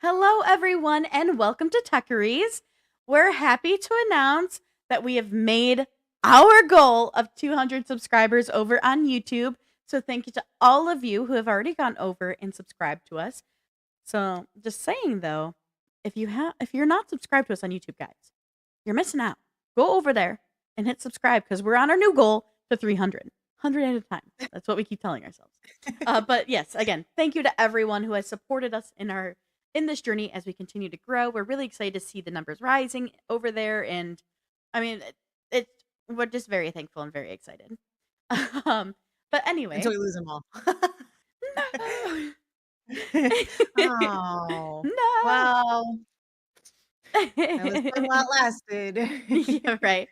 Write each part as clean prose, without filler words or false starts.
Hello, everyone, and welcome to Techyries. We're happy to announce that we have made our goal of 200 subscribers over on YouTube. So, thank you to all of you who have already gone over and subscribed to us. So, just saying though, if you're not subscribed to us on YouTube, guys, you're missing out. Go over there and hit subscribe because we're on our new goal to 300, 100 at a time. That's what we keep telling ourselves. But yes, again, thank you to everyone who has supported us in this journey as we continue to grow. We're really excited to see the numbers rising over there, and I mean, we're just very thankful and very excited. um, but anyway, Until we lose them all. no, Oh, no. well, at least that while it lasted. Yeah, right.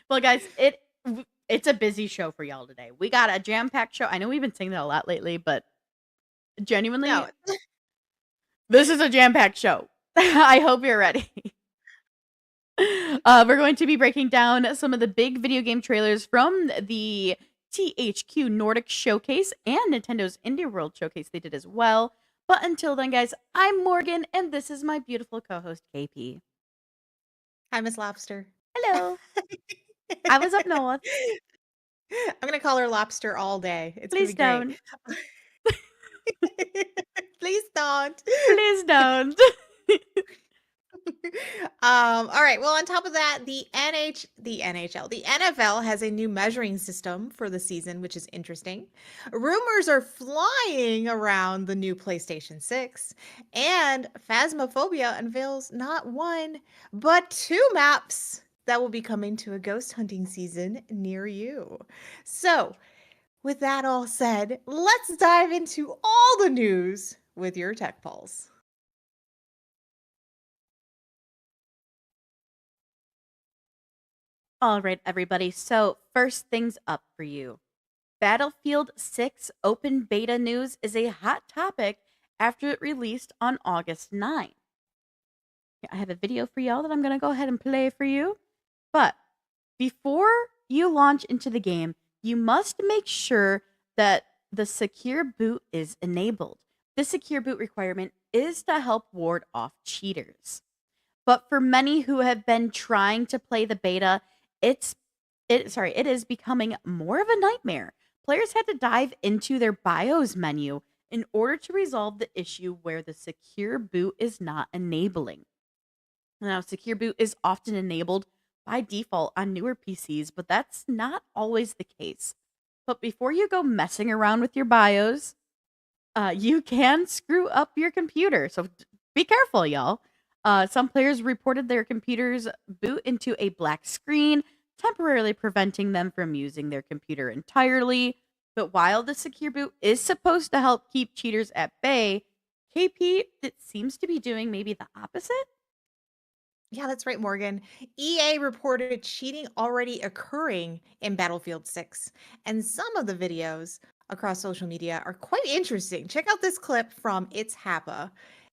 Well, guys, it's a busy show for y'all today. We got a jam-packed show. I know we've been saying that a lot lately, but genuinely, No, this is a jam-packed show. I hope you're ready. We're going to be breaking down some of the big video game trailers from the THQ Nordic Showcase and Nintendo's Indie World Showcase they did as well. But until then, guys, I'm Morgan, and this is my beautiful co-host, KP. hi, Miss Lobster. Hello. I was up north. I'm gonna call her Lobster all day. It's gonna Please be great. don't. Please don't. Please don't. All right. Well, on top of that, the NFL has a new measuring system for the season, which is interesting. Rumors are flying around the new PlayStation 6, and Phasmophobia unveils not one, but two maps that will be coming to a ghost hunting season near you. So, with that all said, let's dive into all the news with your Tech Pulse. All right, everybody. So, first things up for you. Battlefield 6 open beta news is a hot topic after it released on August 9th. I have a video for y'all that I'm going to go ahead and play for you. But before you launch into the game, you must make sure that the secure boot is enabled. The secure boot requirement is to help ward off cheaters. But for many who have been trying to play the beta, it is becoming more of a nightmare. Players had to dive into their BIOS menu in order to resolve the issue where the secure boot is not enabling. Now, secure boot is often enabled by default on newer PCs, but that's not always the case. But before you go messing around with your BIOS, you can screw up your computer. So be careful, y'all. Some players reported their computers boot into a black screen, temporarily preventing them from using their computer entirely. But while the secure boot is supposed to help keep cheaters at bay, KP, it seems to be doing maybe the opposite. Yeah, that's right, Morgan. EA reported cheating already occurring in Battlefield 6, and some of the videos across social media are quite interesting. Check out this clip from It's Happa.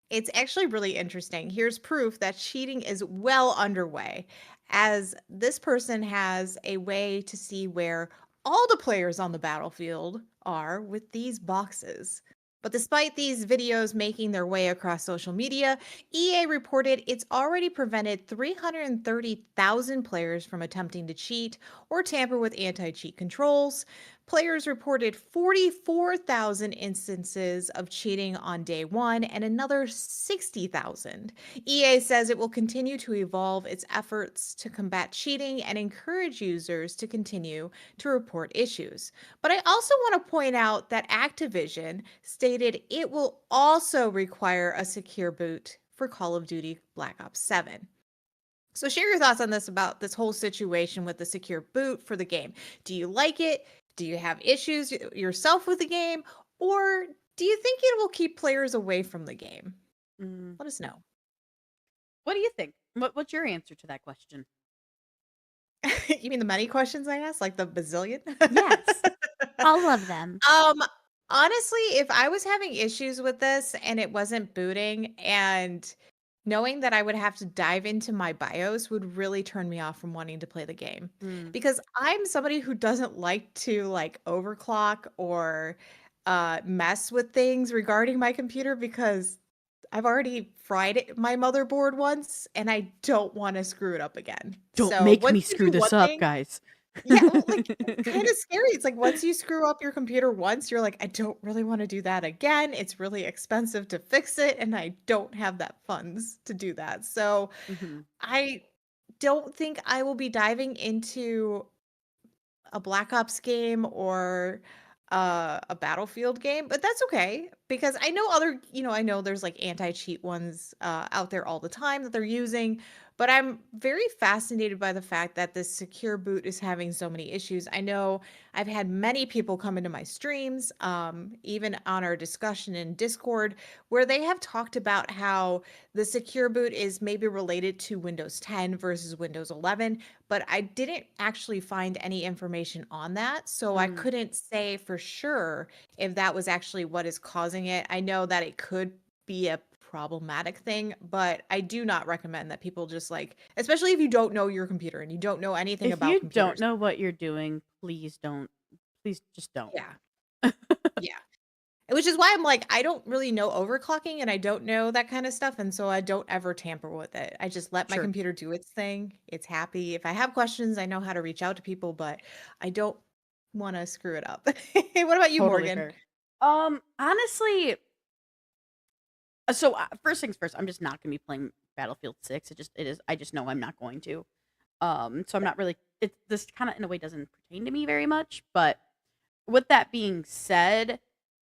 It's actually really interesting. Here's proof that cheating is well underway, as this person has a way to see where all the players on the battlefield are with these boxes. But despite these videos making their way across social media, EA reported it's already prevented 330,000 players from attempting to cheat or tamper with anti cheat controls. Players reported 44,000 instances of cheating on day one and another 60,000. EA says it will continue to evolve its efforts to combat cheating and encourage users to continue to report issues. But I also want to point out that Activision stated it will also require a secure boot for Call of Duty Black Ops 7. So share your thoughts on this about this whole situation with the secure boot for the game. Do you like it? Do you have issues yourself with the game? Or do you think it will keep players away from the game? Mm. Let us know. What do you think? What's your answer to that question? You mean the money questions I asked? Like the bazillion? Yes, all of them. Um, honestly, if I was having issues with this and it wasn't booting and knowing that I would have to dive into my BIOS would really turn me off from wanting to play the game. Mm. Because I'm somebody who doesn't like to like overclock or mess with things regarding my computer because I've already fried my motherboard once, and I don't wanna screw it up again. Don't So, make once me you screw do one this up, thing. guys. Yeah, well, like, it's kinda scary. It's like once you screw up your computer once, you're like, "I don't really wanna do that again. It's really expensive to fix it, and I don't have that funds to do that." So, Mhm. I don't think I will be diving into a Black Ops game or a Battlefield game, but that's okay because I know I know there's like anti-cheat ones out there all the time that they're using, but I'm very fascinated by the fact that this secure boot is having so many issues. I know I've had many people come into my streams, even on our discussion in Discord, where they have talked about how the secure boot is maybe related to Windows 10 versus Windows 11, but I didn't actually find any information on that. So I Mm. couldn't say for sure if that was actually what is causing it. I know that it could be a problematic thing, but I do not recommend that people just like, especially if you don't know your computer and you don't know anything If about you don't computers. know what you're doing, please don't. Please just don't. Yeah. Yeah. Which is why I'm like, I don't really know overclocking and I don't know that kind of stuff. And so I don't ever tamper with it. I just let my Sure. computer do its thing. It's happy. If I have questions, I know how to reach out to people, but I don't want to screw it up. What about you, Totally Morgan? fair. Honestly, so first things first, I'm just not gonna be playing Battlefield 6. It is. I just know I'm not going to. So I'm not really. This kind of in a way doesn't pertain to me very much. But with that being said,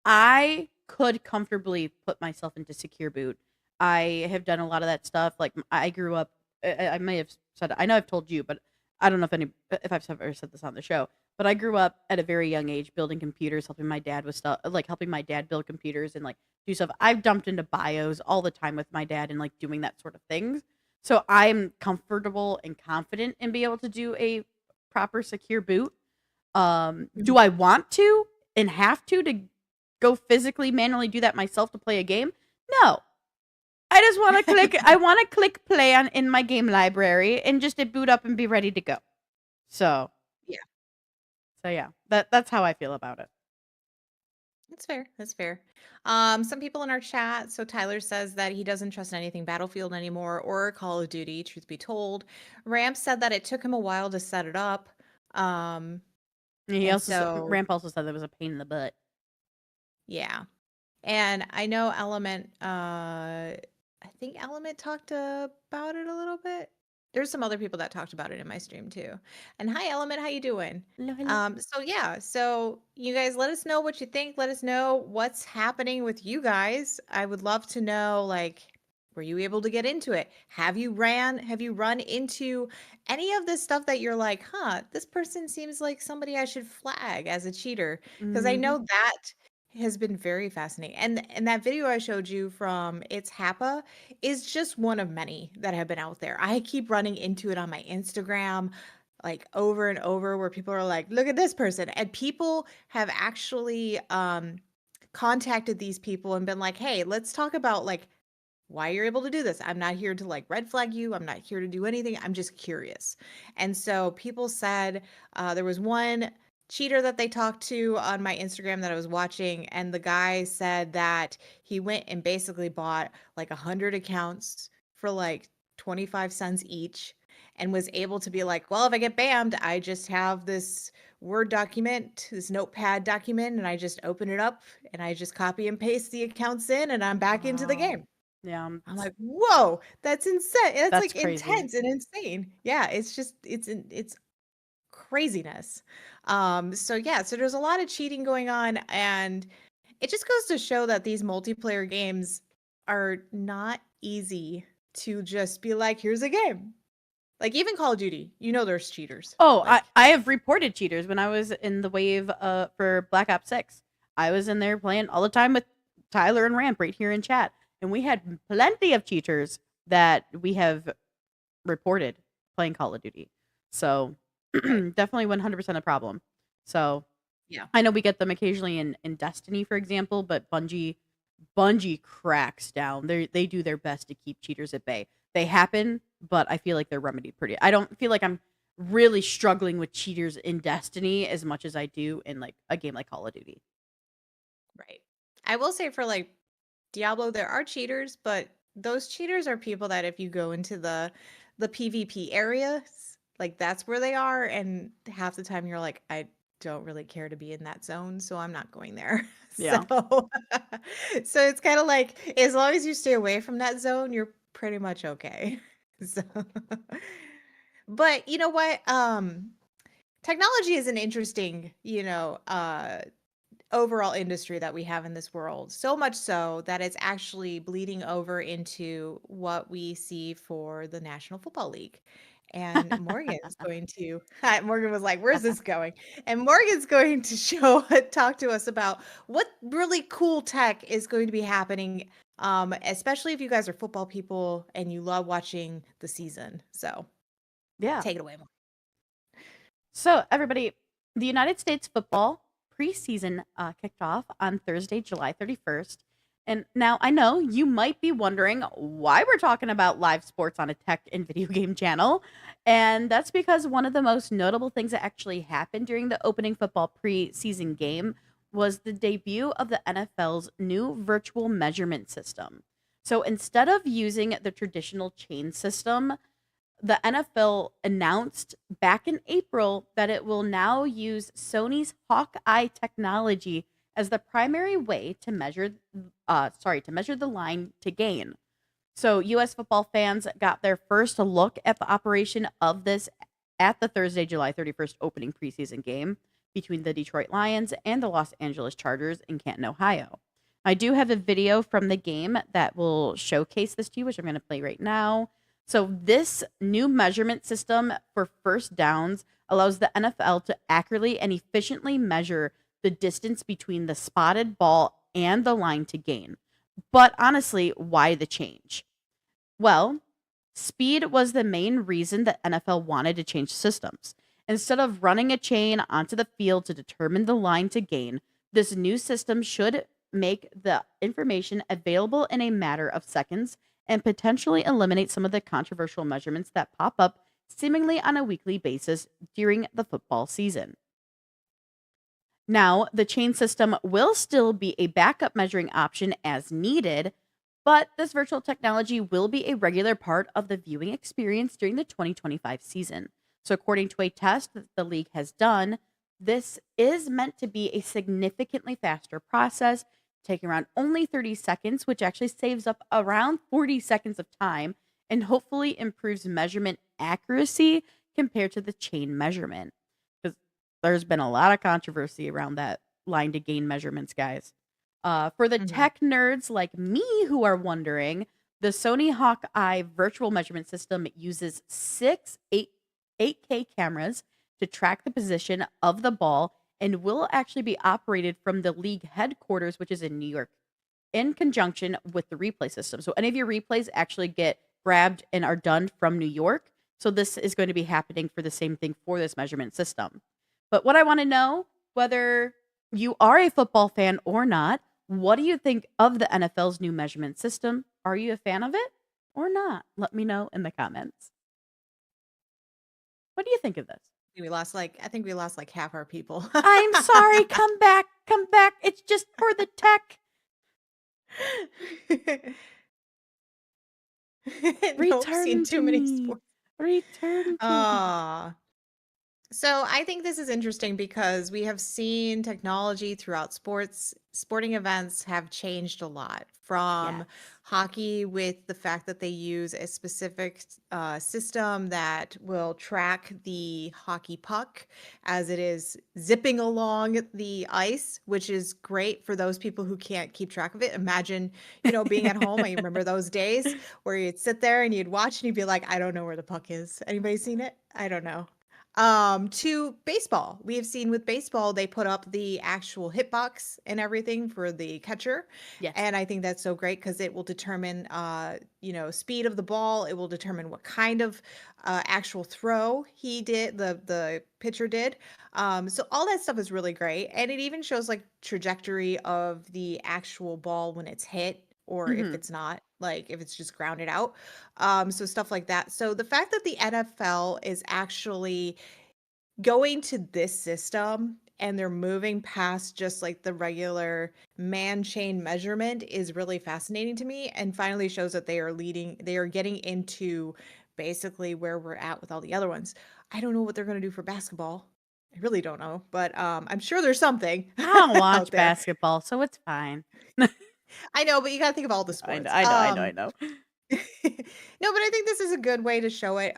I could comfortably put myself into secure boot. I have done a lot of that stuff. Like I grew up. I may have said. I know I've told you, but I don't know if I've ever said this on the show. But I grew up at a very young age building computers, helping my dad with stuff, like helping my dad build computers and like do stuff. I've dumped into bios all the time with my dad and like doing that sort of things. So I'm comfortable and confident in being able to do a proper secure boot. Do Mhm. I want to and have to go physically manually do that myself to play a game? No. I just want to click I want to click play on in my game library and just it boot up and be ready to go. So, Yeah, so yeah. That's how I feel about it. that's fair. That's fair. Some people in our chat. So Tyler says that he doesn't trust anything Battlefield anymore or Call of Duty. Truth be told, Ramp said that it took him a while to set it up. Um, He and also so Ramp also said that was a pain in the butt. yeah. And I know Element, I think Element talked about it a little bit. There's some other people that talked about it in my stream too. And hi Element, how you doing? Hello, hello. So yeah, so you guys let us know what you think. Let us know what's happening with you guys. I would love to know, like, were you able to get into it? Have you run into any of this stuff that you're like, huh, this person seems like somebody I should flag as a cheater? Because I Mhm. know that has been very fascinating. And that video I showed you from It's Happa is just one of many that have been out there. I keep running into it on my Instagram like over and over where people are like, look at this person. And people have actually contacted these people and been like, hey, let's talk about like why you're able to do this. I'm not here to like red flag you. I'm not here to do anything. I'm just curious. And so people said there was one cheater that they talked to on my Instagram that I was watching, and the guy said that he went and basically bought like 100 accounts for like 25 cents each and was able to be like, well, if I get banned, I just have this Word document, this notepad document, and I just open it up and I just copy and paste the accounts in and I'm back into the Wow. game. Yeah, I'm like, "Whoa, that's insane. That's, that's like, crazy. intense and insane." Yeah, it's just it's craziness. So yeah, so there's a lot of cheating going on, and it just goes to show that these multiplayer games are not easy to just be like, "Here's a game." Like, even Call of Duty, you know there's cheaters. Oh, I Like I have reported cheaters when I was in the wave for Black Ops 6. I was in there playing all the time with Tyler and Ramp right here in chat, and we had plenty of cheaters that we have reported playing Call of Duty. So, right. definitely 100% a problem. So, Yeah. I know we get them occasionally in Destiny, for example, but Bungie cracks down. They do their best to keep cheaters at bay. They happen, but I feel like they're remedied pretty. I don't feel like I'm really struggling with cheaters in Destiny as much as I do in like a game like Call of Duty. Right. I will say for, like, Diablo, there are cheaters, but those cheaters are people that if you go into the PvP areas, like that's where they are, and half the time you're like, I don't really care to be in that zone, so I'm not going there. So Yeah. so it's kind of like as long as you stay away from that zone, you're pretty much okay. So but you know what? Technology is an interesting, overall industry that we have in this world. So much so that it's actually bleeding over into what we see for the National Football League. And Morgan's going to Morgan was like, "Where's this going?" And Morgan's going to talk to us about what really cool tech is going to be happening, especially if you guys are football people and you love watching the season. So Yeah. take it away, Morgan. So, everybody, the United States football preseason kicked off on Thursday, July 31st. And now I know you might be wondering why we're talking about live sports on a tech and video game channel. And that's because one of the most notable things that actually happened during the opening football preseason game was the debut of the NFL's new virtual measurement system. So instead of using the traditional chain system, the NFL announced back in April that it will now use Sony's Hawkeye technology as the primary way to measure the line to gain. So US football fans got their first look at the operation of this at the Thursday, July 31st opening preseason game between the Detroit Lions and the Los Angeles Chargers in Canton, Ohio. I do have a video from the game that will showcase this to you, which I'm going to play right now. So, this new measurement system for first downs allows the NFL to accurately and efficiently measure the distance between the spotted ball and the line to gain. But honestly, why the change? Well, speed was the main reason that NFL wanted to change systems. Instead of running a chain onto the field to determine the line to gain, this new system should make the information available in a matter of seconds and potentially eliminate some of the controversial measurements that pop up seemingly on a weekly basis during the football season. Now, the chain system will still be a backup measuring option as needed, but this virtual technology will be a regular part of the viewing experience during the 2025 season. So, according to a test that the league has done, this is meant to be a significantly faster process, taking around only 30 seconds, which actually saves up around 40 seconds of time and hopefully improves measurement accuracy compared to the chain measurement. There's been a lot of controversy around that line to gain measurements, guys. For the Mhm. tech nerds like me who are wondering, the Sony Hawkeye virtual measurement system uses 8K cameras to track the position of the ball and will actually be operated from the league headquarters, which is in New York, in conjunction with the replay system. So any of your replays actually get grabbed and are done from New York. So this is going to be happening for the same thing for this measurement system. But what I want to know, whether you are a football fan or not, what do you think of the NFL's new measurement system? Are you a fan of it or not? Let me know in the comments. What do you think of this? I think we lost like half our people. I'm sorry, come back, come back. It's just for the tech. Nope, seen Return too to many me. sports. Return to me. Ah. So I think this is interesting because we have seen technology throughout sporting events have changed a lot from Yes. hockey with the fact that they use a specific system that will track the hockey puck as it is zipping along the ice, which is great for those people who can't keep track of it. Imagine, being at home. I remember those days where you'd sit there and you'd watch and you'd be like, I don't know where the puck is. Anybody seen it? I don't know. To baseball. We have seen with baseball, they put up the actual hitbox and everything for the catcher. Yes. And I think that's so great because it will determine, speed of the ball. It will determine what kind of actual throw the pitcher did. So all that stuff is really great. And it even shows like trajectory of the actual ball when it's hit or if Hmm. it's not, like if it's just grounded out. So stuff like that. So the fact that the NFL is actually going to this system and they're moving past just like the regular man chain measurement is really fascinating to me, and finally shows that they are getting into basically where we're at with all the other ones. I don't know what they're going to do for basketball. I really don't know, but I'm sure there's something I don't out watch there. basketball, so it's fine. I know, but you got to think of all the I know, sports. I know, I know, I know. No, but I think this is a good way to show it.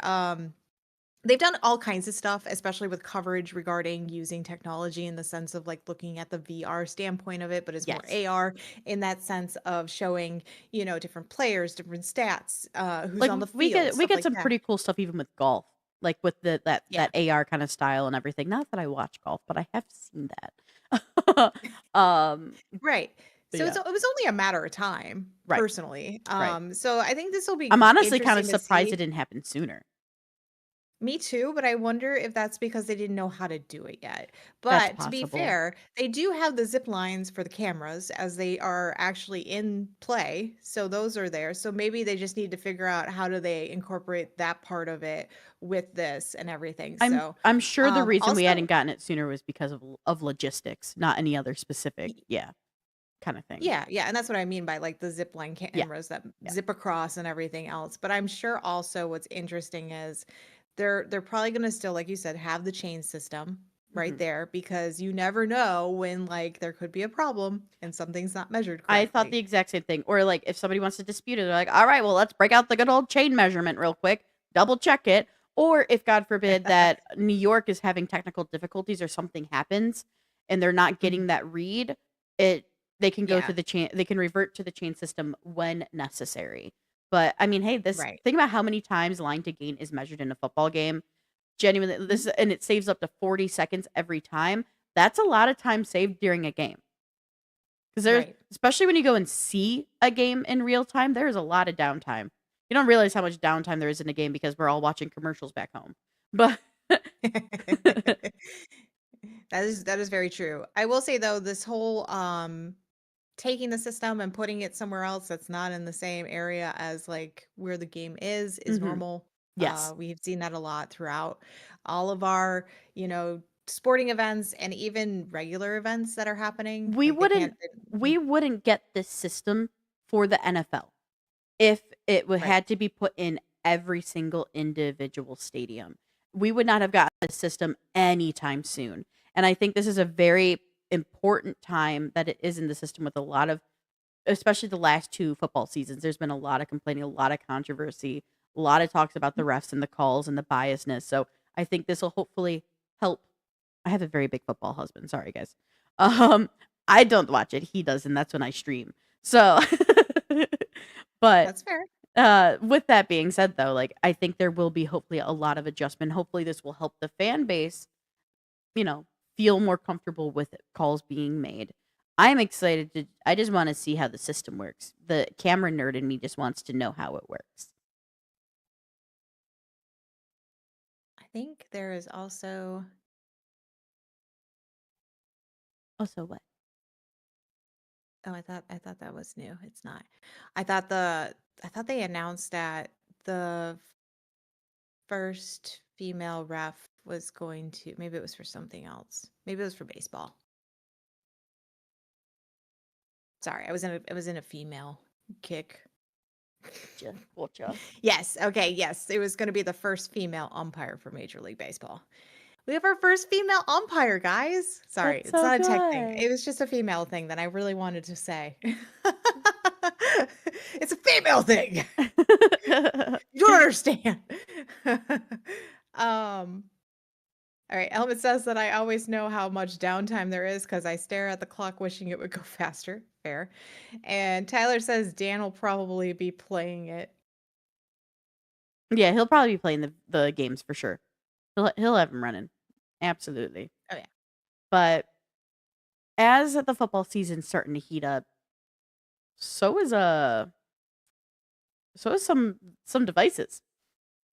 They've done all kinds of stuff, especially with coverage regarding using technology in the sense of like looking at the VR standpoint of it, but it's more Yes. AR in that sense of showing, different players, different stats, who's Like on the we field, get we stuff get like some that. pretty cool stuff even with golf. Like with Yeah. that AR kind of style and everything. Not that I watch golf, but I have seen that. um Right. but So yeah, it was only a matter of time, right, personally. right. So I think this will I'm be honestly kind of interesting to surprised it see. didn't happen sooner. Me too, but I wonder if that's because they didn't know how to do it yet. That's But to be possible. fair, they do have the zip lines for the cameras as they are actually in play. So those are there. So maybe they just need to figure out how do they incorporate that part of it with this and everything. So I'm sure the reason we also hadn't gotten it sooner was because of logistics, not any other specific, yeah, kind of thing. yeah, yeah, and that's what I mean by, like, the zip line Yeah, cameras that yeah. zip across and everything else, but I'm sure also what's interesting is they're probably gonna still, like you said, have the chain system right hmm there because you never know when, like, there could be a problem and something's not measured I thought the correctly. exact same thing. Or like if somebody wants to dispute it, they're like, all right, well, let's break out the good old chain measurement real quick, double check it. Or if God forbid that New York is having technical difficulties or something happens and they're not Mhm. getting that read, it they can go to Yeah, the chain they can revert to the chain system when necessary. But I mean, hey, this right. think about how many times line to gain is measured in a football game. Genuinely, Mhm. and it saves up to 40 seconds every time. That's a lot of time saved during a game. 'Cause there's Right. especially when you go and see a game in real time, there's a lot of downtime. You don't realize how much downtime there is in a game because we're all watching commercials back home. But That is very true. I will say though, this whole taking the system and putting it somewhere else that's not in the same area as like where the game is Mhm. normal. Yes. We've seen that a lot throughout all of our, sporting events and even regular events that are happening. We Like they can't. wouldn't we wouldn't get this system for the NFL if it would Right. had to be put in every single individual stadium. We would not have gotten this system anytime soon. And I think this is a very important time that it is in the system with a lot of especially the last 2 football seasons, there's been a lot of complaining, a lot of controversy, a lot of talks about the refs and the calls and the biasness, so I think this will hopefully help. I have a very big football husband, sorry guys. Um, I don't watch it, he does, and that's when I stream. So but, That's fair. with that being said, though, like, I think there will be hopefully a lot of adjustment. Hopefully, this will help the fan base you know, feel more comfortable with calls being made. I'm excited to I just wanna see how the system works. The camera nerd in me just wants to know how it works. I think there is also. Also what? Oh, I thought that was new. It's not. I thought they announced that the first female ref was going to, maybe it was for something else. Maybe it was for baseball. Sorry, I was in a female kick. Gotcha. Yes, okay, yes. It was going to be the first female umpire for Major League Baseball. We have our first female umpire, guys. Sorry, That's it's so not a tech thing. good. It was just a female thing that I really wanted to say. It's a female thing. You don't understand. um All right, Elmet says that I always know how much downtime there is because I stare at the clock wishing it would go faster. Fair. And Tyler says Dan will probably be playing it. Yeah, he'll probably be playing the games for sure. He'll have him running. Absolutely. Oh, yeah. But as the football season's starting to heat up, so is, so is some devices,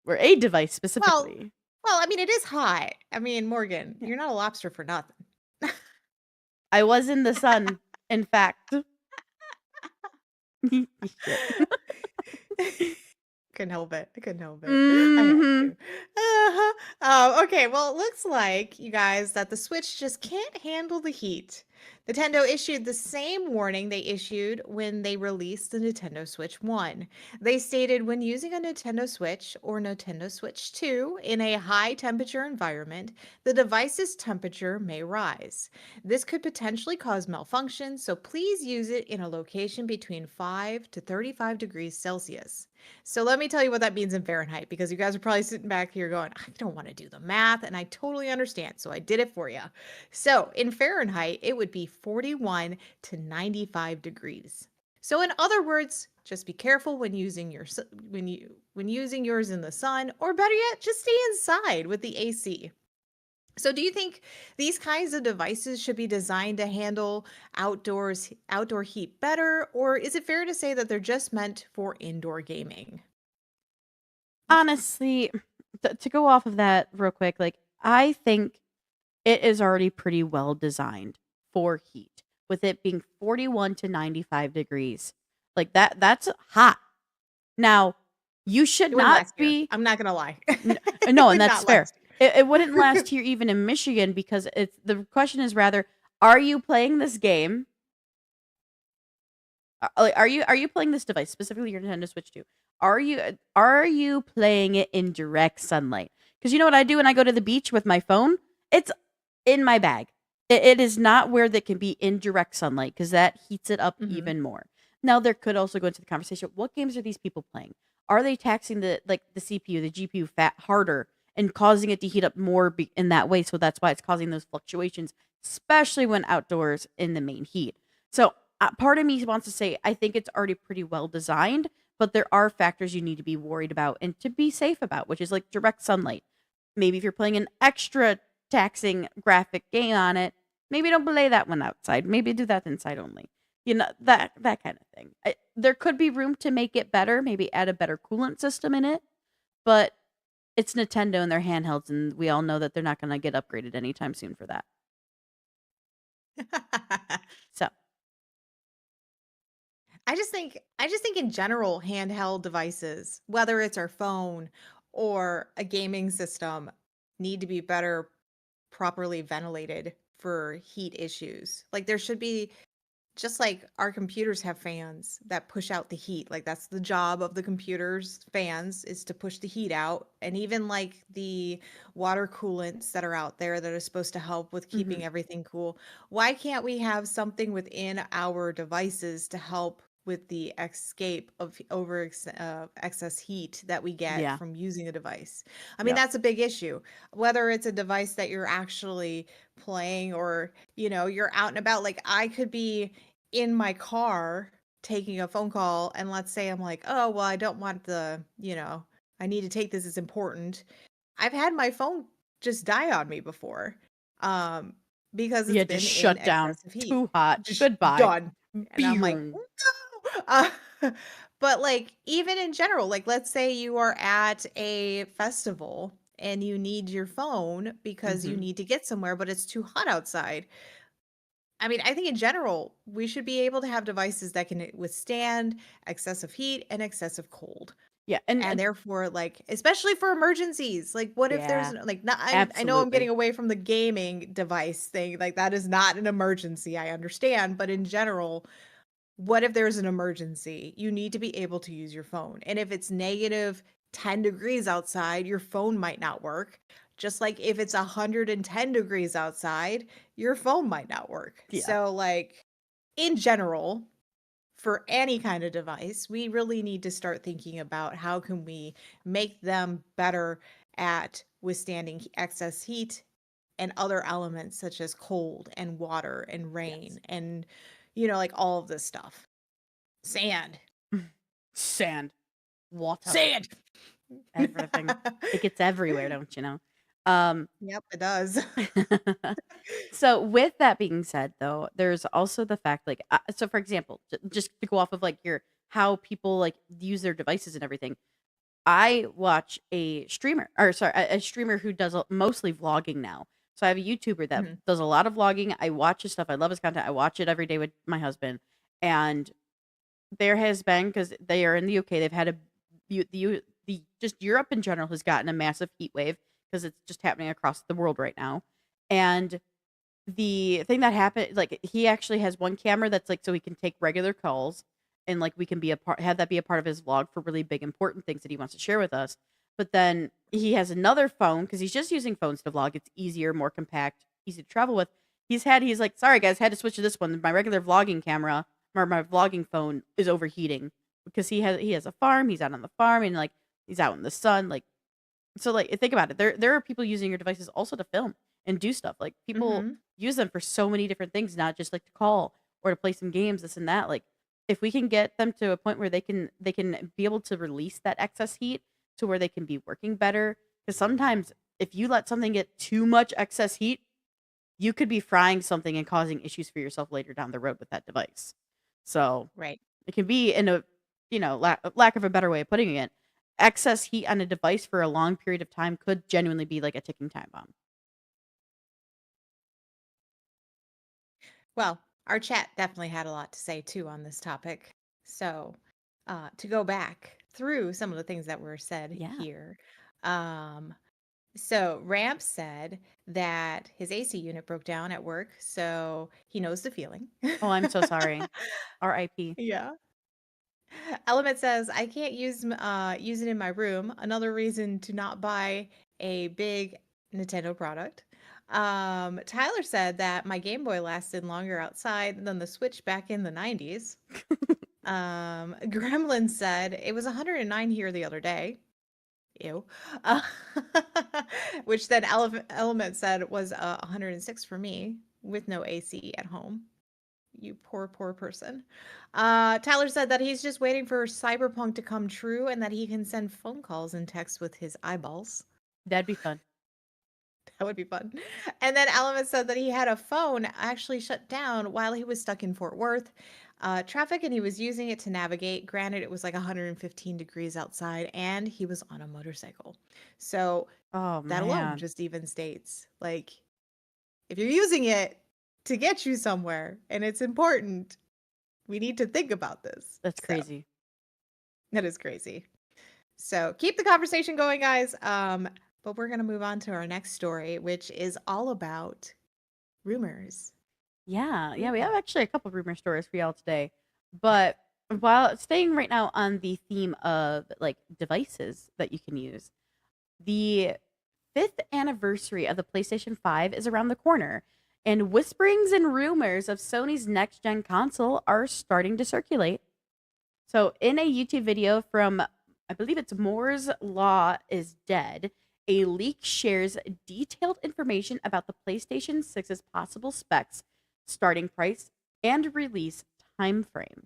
or a device Well, specifically. well, I mean, it is hot. I mean, Morgan, Yeah. you're not a lobster for nothing. I was in the sun, in fact. Shit. Couldn't help it. I couldn't help it. I had Mhm. to. Uh-huh. Okay, well, it looks like, you guys, that the Switch just can't handle the heat. Nintendo issued the same warning they issued when they released the Nintendo Switch 1. They stated when using a Nintendo Switch or Nintendo Switch 2 in a high temperature environment, the device's temperature may rise. This could potentially cause malfunction, so please use it in a location between 5 to 35 degrees Celsius. So let me tell you what that means in Fahrenheit, because you guys are probably sitting back here going, I don't want to do the math, and I totally understand. So I did it for you. So in Fahrenheit, it would be 41 to 95 degrees. So in other words, just be careful when using when using yours in the sun, or better yet, just stay inside with the AC. So do you think these kinds of devices should be designed to handle outdoor heat better, or is it fair to say that they're just meant for indoor gaming? Honestly, to go off of that real quick, like I think it is already pretty well designed for heat, with it being 41 to 95 degrees. Like that's hot. Now, you should It wouldn't not last here. be I'm not gonna lie. n- It no, and would that's not fair. last It wouldn't here. last here even in Michigan because it's the question is rather, are you playing this game? Like, are you playing this device, specifically your Nintendo Switch 2? Are you playing it in direct sunlight? Because you know what I do when I go to the beach with my phone? It's in my bag. It is not where that can be in direct sunlight because that heats it up Mhm. even more. Now there could also go into the conversation. What games are these people playing? Are they taxing the CPU, the GPU fat harder and causing it to heat up more in that way? So that's why it's causing those fluctuations, especially when outdoors in the main heat. So part of me wants to say I think it's already pretty well designed, but there are factors you need to be worried about and to be safe about, which is like direct sunlight. Maybe if you're playing an extra taxing graphic game on it, maybe don't play that one outside. Maybe do that inside only. You know, that kind of thing. There could be room to make it better, maybe add a better coolant system in it, but it's Nintendo and their handhelds, and we all know that they're not going to get upgraded anytime soon for that. So, I just think in general, handheld devices, whether it's our phone or a gaming system, need to be better properly ventilated for heat issues. Like there should be just like our computers have fans that push out the heat. Like that's the job of the computers fans is to push the heat out. And even like the water coolants that are out there that are supposed to help with mhm. keeping everything cool. Why can't we have something within our devices to help with the escape of excess heat that we get Yeah. from using a device? I mean, Yep. that's a big issue. Whether it's a device that you're actually playing, or you're out and about. Like I could be in my car taking a phone call, and let's say I'm like, "Oh, well, I don't want I need to take this, it's important." I've had my phone just die on me before, um, because it's Yeah, just been in shut down. excessive heat. Too hot. Just Goodbye. done. And I'm like, Boom. "No!" Uh, but, like, even in general, like, let's say you are at a festival and you need your phone because you Mhm. need to get somewhere, but it's too hot outside. I mean, I think in general, we should be able to have devices that can withstand excessive heat and excessive cold. Yeah, and, And therefore, like, especially for emergencies, like, what if there's yeah, like, not, I know I'm getting absolutely. away from the gaming device thing. Like, that is not an emergency. I understand. But in general, what if there's an emergency? You need to be able to use your phone. And if it's negative 10 degrees outside, your phone might not work. Just like if it's 110 degrees outside, your phone might not work. Yeah. So, like, in general, for any kind of device, we really need to start thinking about how can we make them better at withstanding excess heat and other elements such as cold and water and Yes. rain and like all of this stuff. Sand. Sand, water, Sand. everything. It gets everywhere, don't you know? Um, Yep, it does. so with that being said, though, there's also the fact, like, so for example, just to go off of like your how people like use their devices and everything. I watch a streamer, or sorry, a streamer who does mostly vlogging now. So I have a YouTuber that Mhm, does a lot of vlogging. I watch his stuff. I love his content. I watch it every day with my husband. And there has been, because they are in the UK, they've had the just Europe in general has gotten a massive heat wave because it's just happening across the world right now. And the thing that happened, like, he actually has one camera that's like so he can take regular calls, and like we can be a part have that be a part of his vlog for really big important things that he wants to share with us. But then he has another phone because he's just using phones to vlog. It's easier, more compact, easy to travel with. He's like, sorry guys, had to switch to this one. My regular vlogging camera or my vlogging phone is overheating because he has a farm. He's out on the farm and like he's out in the sun. Like, so like think about it. There are people using your devices also to film and do stuff. Like people Mhm. use them for so many different things, not just like to call or to play some games, this and that. Like if we can get them to a point where they can be able to release that excess heat to where they can be working better. Because sometimes if you let something get too much excess heat, you could be frying something and causing issues for yourself later down the road with that device. So Right. it can be in a lack of a better way of putting it, excess heat on a device for a long period of time could genuinely be like a ticking time bomb. Well, our chat definitely had a lot to say too on this topic. So, to go back through some of the things that were said Yeah. here, um, so Ramp said that his AC unit broke down at work, so he knows the feeling. Oh, I'm so sorry. RIP. Yeah. Element says, I can't use it in my room. Another reason to not buy a big Nintendo product. Tyler said that my Game Boy lasted longer outside than the Switch back in the 90s. Gremlin said it was 109 here the other day. Ew. Uh, which then Element said was 106 for me with no AC at home. You poor, poor person. Tyler said that he's just waiting for Cyberpunk to come true and that he can send phone calls and texts with his eyeballs. That'd be fun. That would be fun. And then Element said that he had a phone actually shut down while he was stuck in Fort Worth. Traffic, and he was using it to navigate. Granted, it was like 115 degrees outside, and he was on a motorcycle. So Oh that alone man, just even states like, if you're using it to get you somewhere and it's important, we need to think about this. that's So crazy. that is crazy. So keep the conversation going, guys. But we're gonna move on to our next story, which is all about rumors. Yeah, yeah, we Ooh. have actually a couple rumor stories for y'all today. But while staying right now on the theme of like devices that you can use, the fifth anniversary of the PlayStation 5 is around the corner, and whisperings and rumors of Sony's next gen console are starting to circulate. So, in a YouTube video from, I believe it's Moore's Law is Dead, a leak shares detailed information about the PlayStation 6's possible specs, starting price, and release timeframe.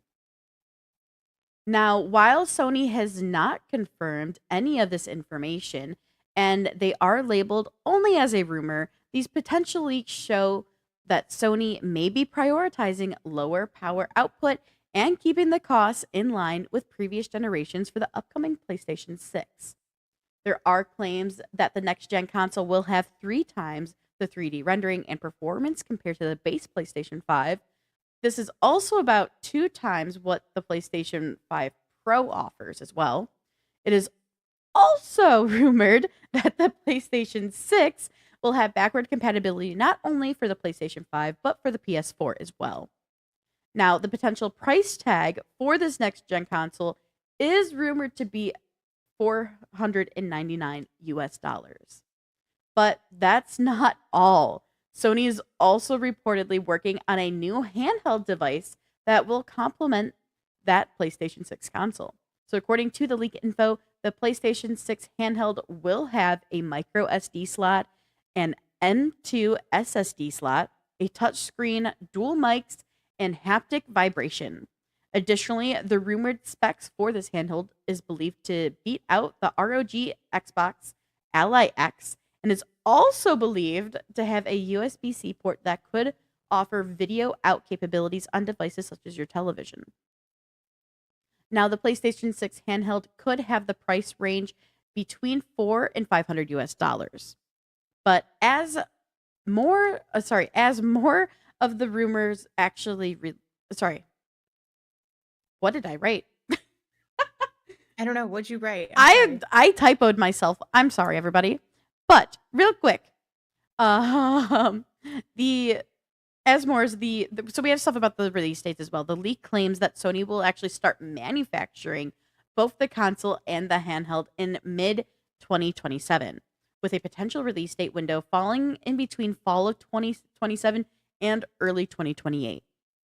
Now, while Sony has not confirmed any of this information, and they are labeled only as a rumor, these potential leaks show that Sony may be prioritizing lower power output and keeping the costs in line with previous generations for the upcoming PlayStation 6. There are claims that the next gen console will have 3 times the 3D rendering and performance compared to the base PlayStation 5. This is also about 2 times what the PlayStation 5 Pro offers as well. It is also rumored that the PlayStation 6 will have backward compatibility not only for the PlayStation 5, but for the PS4 as well. Now, the potential price tag for this next gen console is rumored to be 499 US dollars. But that's not all. Sony is also reportedly working on a new handheld device that will complement that PlayStation 6 console. So, according to the leak info, the PlayStation 6 handheld will have a micro SD slot, an M2 SSD slot, a touchscreen, dual mics, and haptic vibration. Additionally, the rumored specs for this handheld is believed to beat out the ROG Xbox Ally X and is also believed to have a USB-C port that could offer video out capabilities on devices such as your television. Now, the PlayStation 6 handheld could have the price range between 4 and 500 US dollars. But as more of the rumors actually sorry, what did I write? I don't know. What'd you write? I'm I sorry. I typoed myself. I'm sorry everybody. But real quick, um, the as more as so we have stuff about the release dates as well. The leak claims that Sony will actually start manufacturing both the console and the handheld in mid 2027, with a potential release date window falling in between fall of 2027 and early 2028.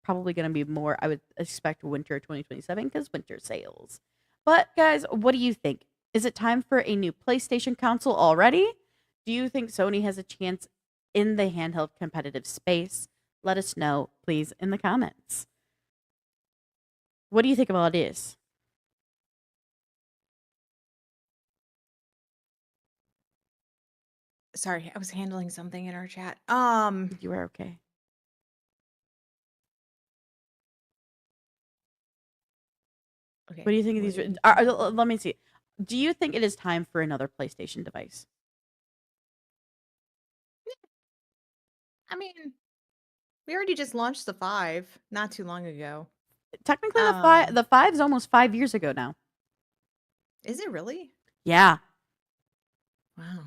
Probably going to be more, I would expect, winter 2027 because winter sales. But guys, what do you think? Is it time for a new PlayStation console already? Do you think Sony has a chance in the handheld competitive space? Let us know, please, in the comments. What do you think about this? Sorry, I was handling something in our chat. You are okay. Okay. What do you think of What these? are you Let me see. Do you think it is time for another PlayStation device? I mean, we already just launched the 5 not too long ago. Technically, Um, the five's almost 5 years ago now. is it really? Yeah, Wow.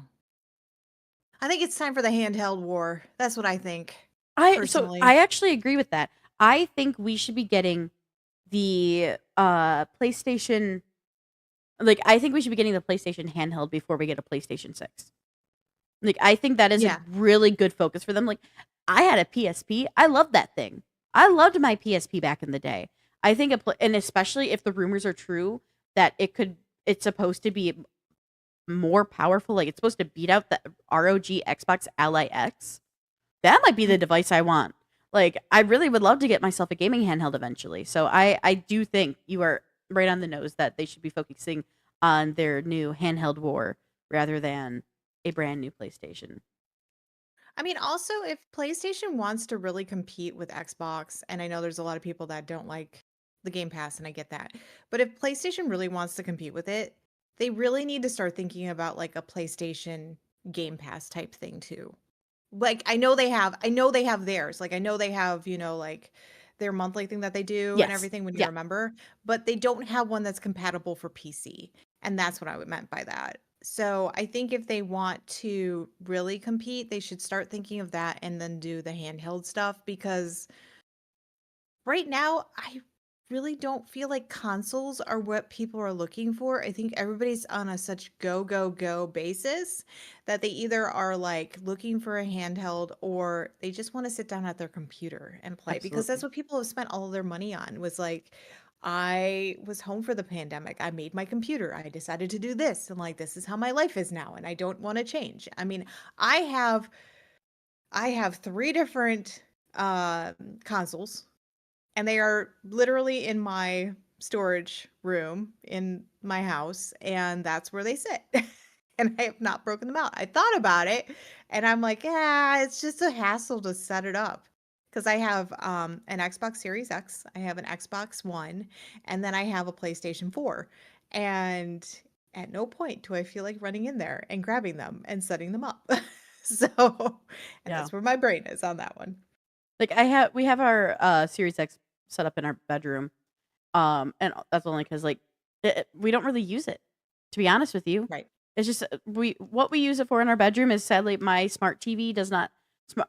I think it's time for the handheld war. That's what I think, I personally. actually agree with that. I think we should be getting the PlayStation. Like, I think we should be getting the PlayStation handheld before we get a PlayStation 6. Like, I think that is a Yeah. really good focus for them. Like, I had a PSP. I loved that thing. I loved my PSP back in the day. I think, and especially if the rumors are true that it's supposed to be more powerful. Like, it's supposed to beat out the ROG Xbox Ally X. That might be the Mhm. device I want. Like, I really would love to get myself a gaming handheld eventually. So I do think you are right on the nose that they should be focusing on their new handheld war rather than a brand new PlayStation. I mean, also, if PlayStation wants to really compete with Xbox, and I know there's a lot of people that don't like the Game Pass, and I get that. But if PlayStation really wants to compete with it, they really need to start thinking about like a PlayStation Game Pass type thing too. Like I know they have theirs. Like I know they have, like their monthly thing that they do and Yes. everything when you're Yeah. a member, but they don't have one that's compatible for PC. And that's what I meant by that. So I think if they want to really compete, they should start thinking of that and then do the handheld stuff because right now, I really don't feel like consoles are what people are looking for. I think everybody's on a such go, go, go basis that they either are like looking for a handheld or they just want to sit down at their computer and play because that's Absolutely. what people have spent all of their money on was like, I was home for the pandemic. I made my computer. I decided to do this and like this is how my life is now and I don't want to change. I mean, I have I have 3 different consoles and they are literally in my storage room in my house, and that's where they sit. And I have not broken them out. I thought about it, and I'm like, "Yeah, it's just a hassle to set it up. Because I have, an Xbox Series X, I have an Xbox One, and then I have a PlayStation 4, and at no point do I feel like running in there and grabbing them and setting them up. So and Yeah. that's where my brain is on that one. Like, we have our Series X set up in our bedroom. And that's only because, like, we don't really use it, to be honest with you. Right. It's just what we use it for in our bedroom is, sadly, my smart TV does not.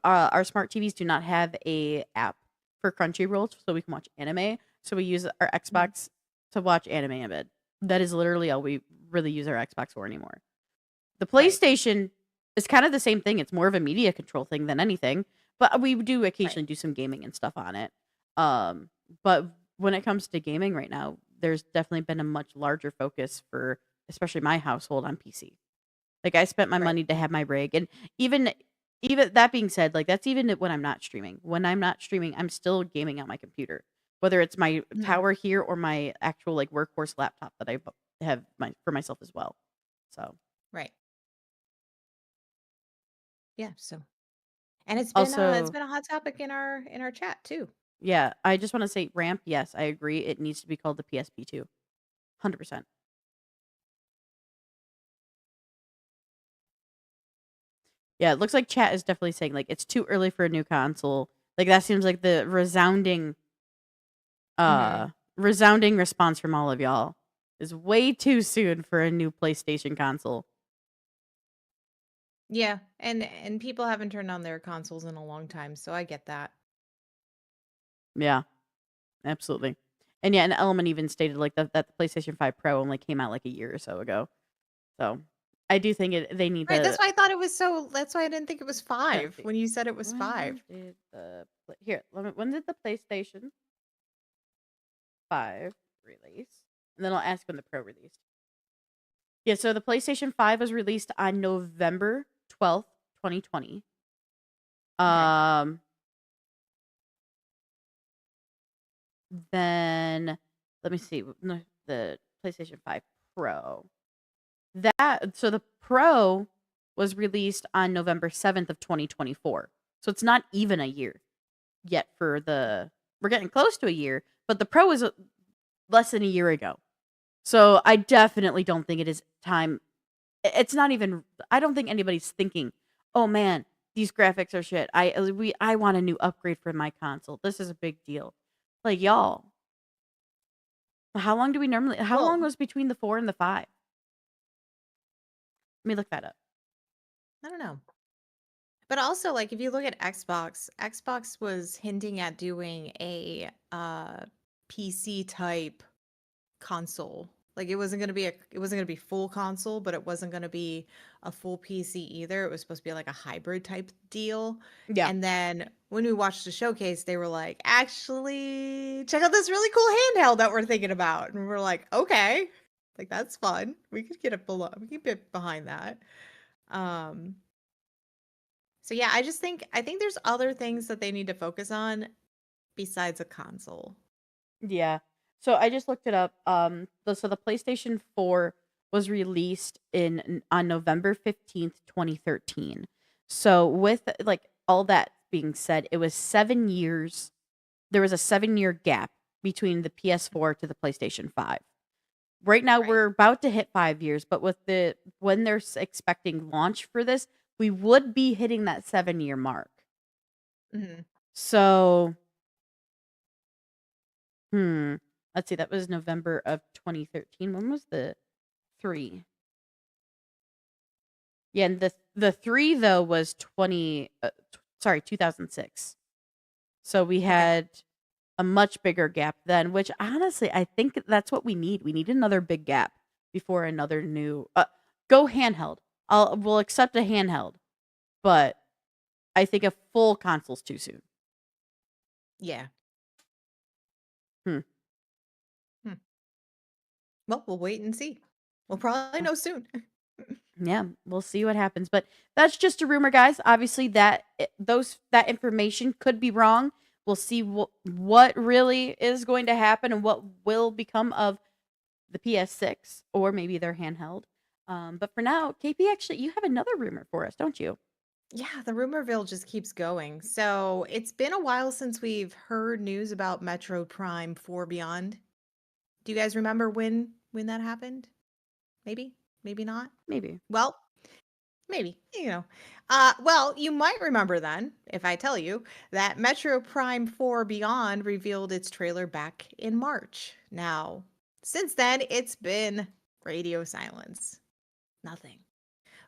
Our smart TVs do not have a app for Crunchyroll, so we can watch anime. So we use our Mhm. Xbox to watch anime in bed. That is literally all we really use our Xbox for anymore. The Right. PlayStation is kind of the same thing. It's more of a media control thing than anything, but we do Right. occasionally do some gaming and stuff on it. Um, but when it comes to gaming right now, there's definitely been a much larger focus for especially my household on PC. Like, I spent my Right. money to have my rig, and even even that being said, like, that's even when I'm not streaming. When I'm not streaming, I'm still gaming on my computer, whether it's my Mhm. tower here or my actual, like, workhorse laptop that have for myself as well. So Right. Yeah, so and it's also, been a hot topic in our chat too. yeah, I just want to say ramp. Yes, I agree. It needs to be called the PSP too. 100%. Yeah, it looks like chat is definitely saying, like, it's too early for a new console. Like, that seems like the Mhm. resounding response from all of y'all is way too soon for a new PlayStation console. Yeah, and people haven't turned on their consoles in a long time, so I get that. Yeah, absolutely. And yeah, an Element even stated like that the PlayStation 5 Pro only came out like a year or so ago. So I do think they need Right, that's to. why I thought it was so that's why I didn't think it was Here, let's 5 see. when you said it was When 5. did when did the PlayStation 5 release? And then I'll ask when the Pro released. Yeah, so the PlayStation 5 was released on November 12th, 2020. Okay. Um then let me see. No, the PlayStation 5 Pro. The Pro was released on November 7th of 2024. So it's not even a year yet for the we're getting close to a year, but the Pro is less than a year ago. So I definitely don't think it is time. It's not even. I don't think anybody's thinking, "Oh man, these graphics are shit. I want a new upgrade for my console. This is a big deal." Like y'all, how long do we normally? How long Well, was between the 4 and the 5? Let me look that up. I don't know. But also, like, if you look at Xbox, Xbox was hinting at doing a, PC type console. Like, it wasn't gonna be full console, but it wasn't gonna be a full PC either. It was supposed to be like a hybrid type deal. Yeah, And then when we watched the showcase, they were like, "Actually, check out this really cool handheld that we're thinking about." And we're like, "Okay." Like, that's fun. We could get behind that. Um, so yeah, I think there's other things that they need to focus on besides a console. yeah. So I just looked it up. The PlayStation 4 was released on November 15th, 2013. So with like all that being said, it was 7 years. There was a 7 year gap between the PS4 to the PlayStation 5. Right now Right. we're about to hit 5 years, but with when they're expecting launch for this, we would be hitting that 7 year mark. Mhm. So, hmm, let's see, that was November of 2013. When was the 3? Yeah, and the 3 though was 2006. So we Okay. had a much bigger gap then, which honestly, I think that's what we need. We need another big gap before another new go handheld. We'll accept a handheld, but I think a full console's too soon. Yeah. Hmm. Hmm. Well, we'll wait and see. We'll probably know soon. Yeah, we'll see what happens, but that's just a rumor, guys. Obviously, that information could be wrong. We'll see what really is going to happen and what will become of the PS6 or maybe their handheld. But for now, KP, actually, you have another rumor for us, don't you? Yeah, the rumorville just keeps going. So it's been a while since we've heard news about Metro Prime 4 Beyond. Do you guys remember when that happened? Maybe, maybe not. Maybe. Well, maybe, you know. Well, you might remember then, if I tell you, that Metro Prime 4 Beyond revealed its trailer back in March. Now, since then, it's been radio silence. Nothing.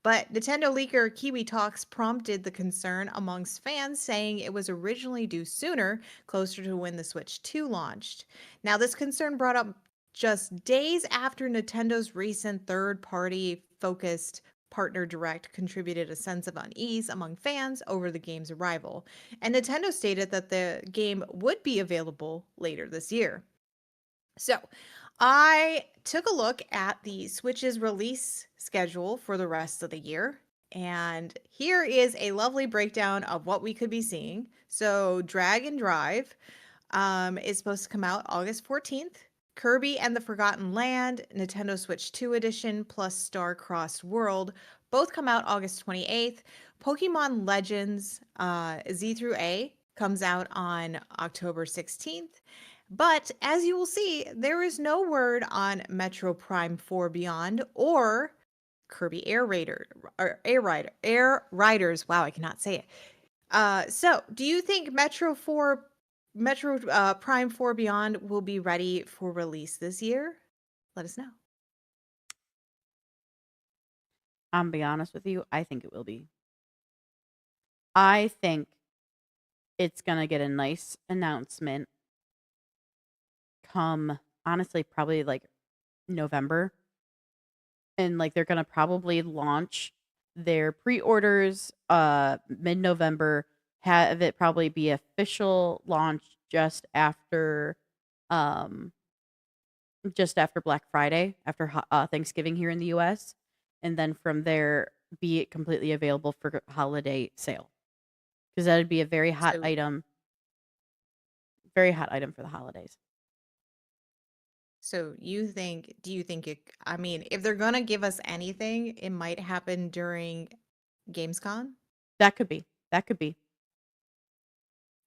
But Nintendo leaker Kiwi Talks prompted the concern amongst fans, saying it was originally due sooner, closer to when the Switch 2 launched. Now, this concern brought up just days after Nintendo's recent third party focused partner direct contributed a sense of unease among fans over the game's arrival. And Nintendo stated that the game would be available later this year. So, I took a look at the Switch's release schedule for the rest of the year. And here is a lovely breakdown of what we could be seeing. So, Drag and Drive is supposed to come out August 14th. Kirby and the Forgotten Land, Nintendo Switch 2 Edition, plus Star Crossed World both come out August 28th. Pokemon Legends Z through A comes out on October 16th. But as you will see, there is no word on Metro Prime 4 Beyond or Kirby Air Raider or Air Riders. Wow, I cannot say it. So do you think Metro Prime 4 Beyond will be ready for release this year? Let us know. I'm be honest with you, I think it will be. I think it's gonna get a nice announcement come, honestly, probably like November, and like they're gonna probably launch their pre-orders mid-November, have it probably be official launch um just after Black Friday, after Thanksgiving here in the US, and then from there be it completely available for holiday sale, because that'd be a So very hot item for the holidays. so do you think I mean, if they're gonna give us anything, it might happen during Gamescom, That could be. That could be.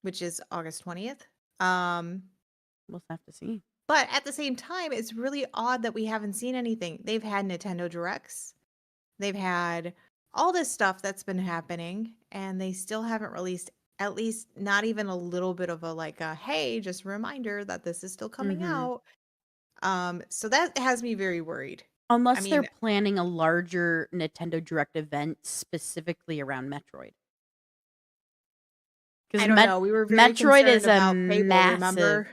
which is August 20th. Um, We'll have to see. but at the same time, it's really odd that we haven't seen anything. They've had Nintendo Directs. They've had all this stuff that's been happening, and they still haven't released at least not even a little bit of a like a hey, just a reminder that this is still coming Mhm. out. So that has me very worried. I Unless they're mean, planning a larger Nintendo Direct event specifically around Metroid. Because I don't know. We were very Metroid concerned is a about Fable, massive. remember?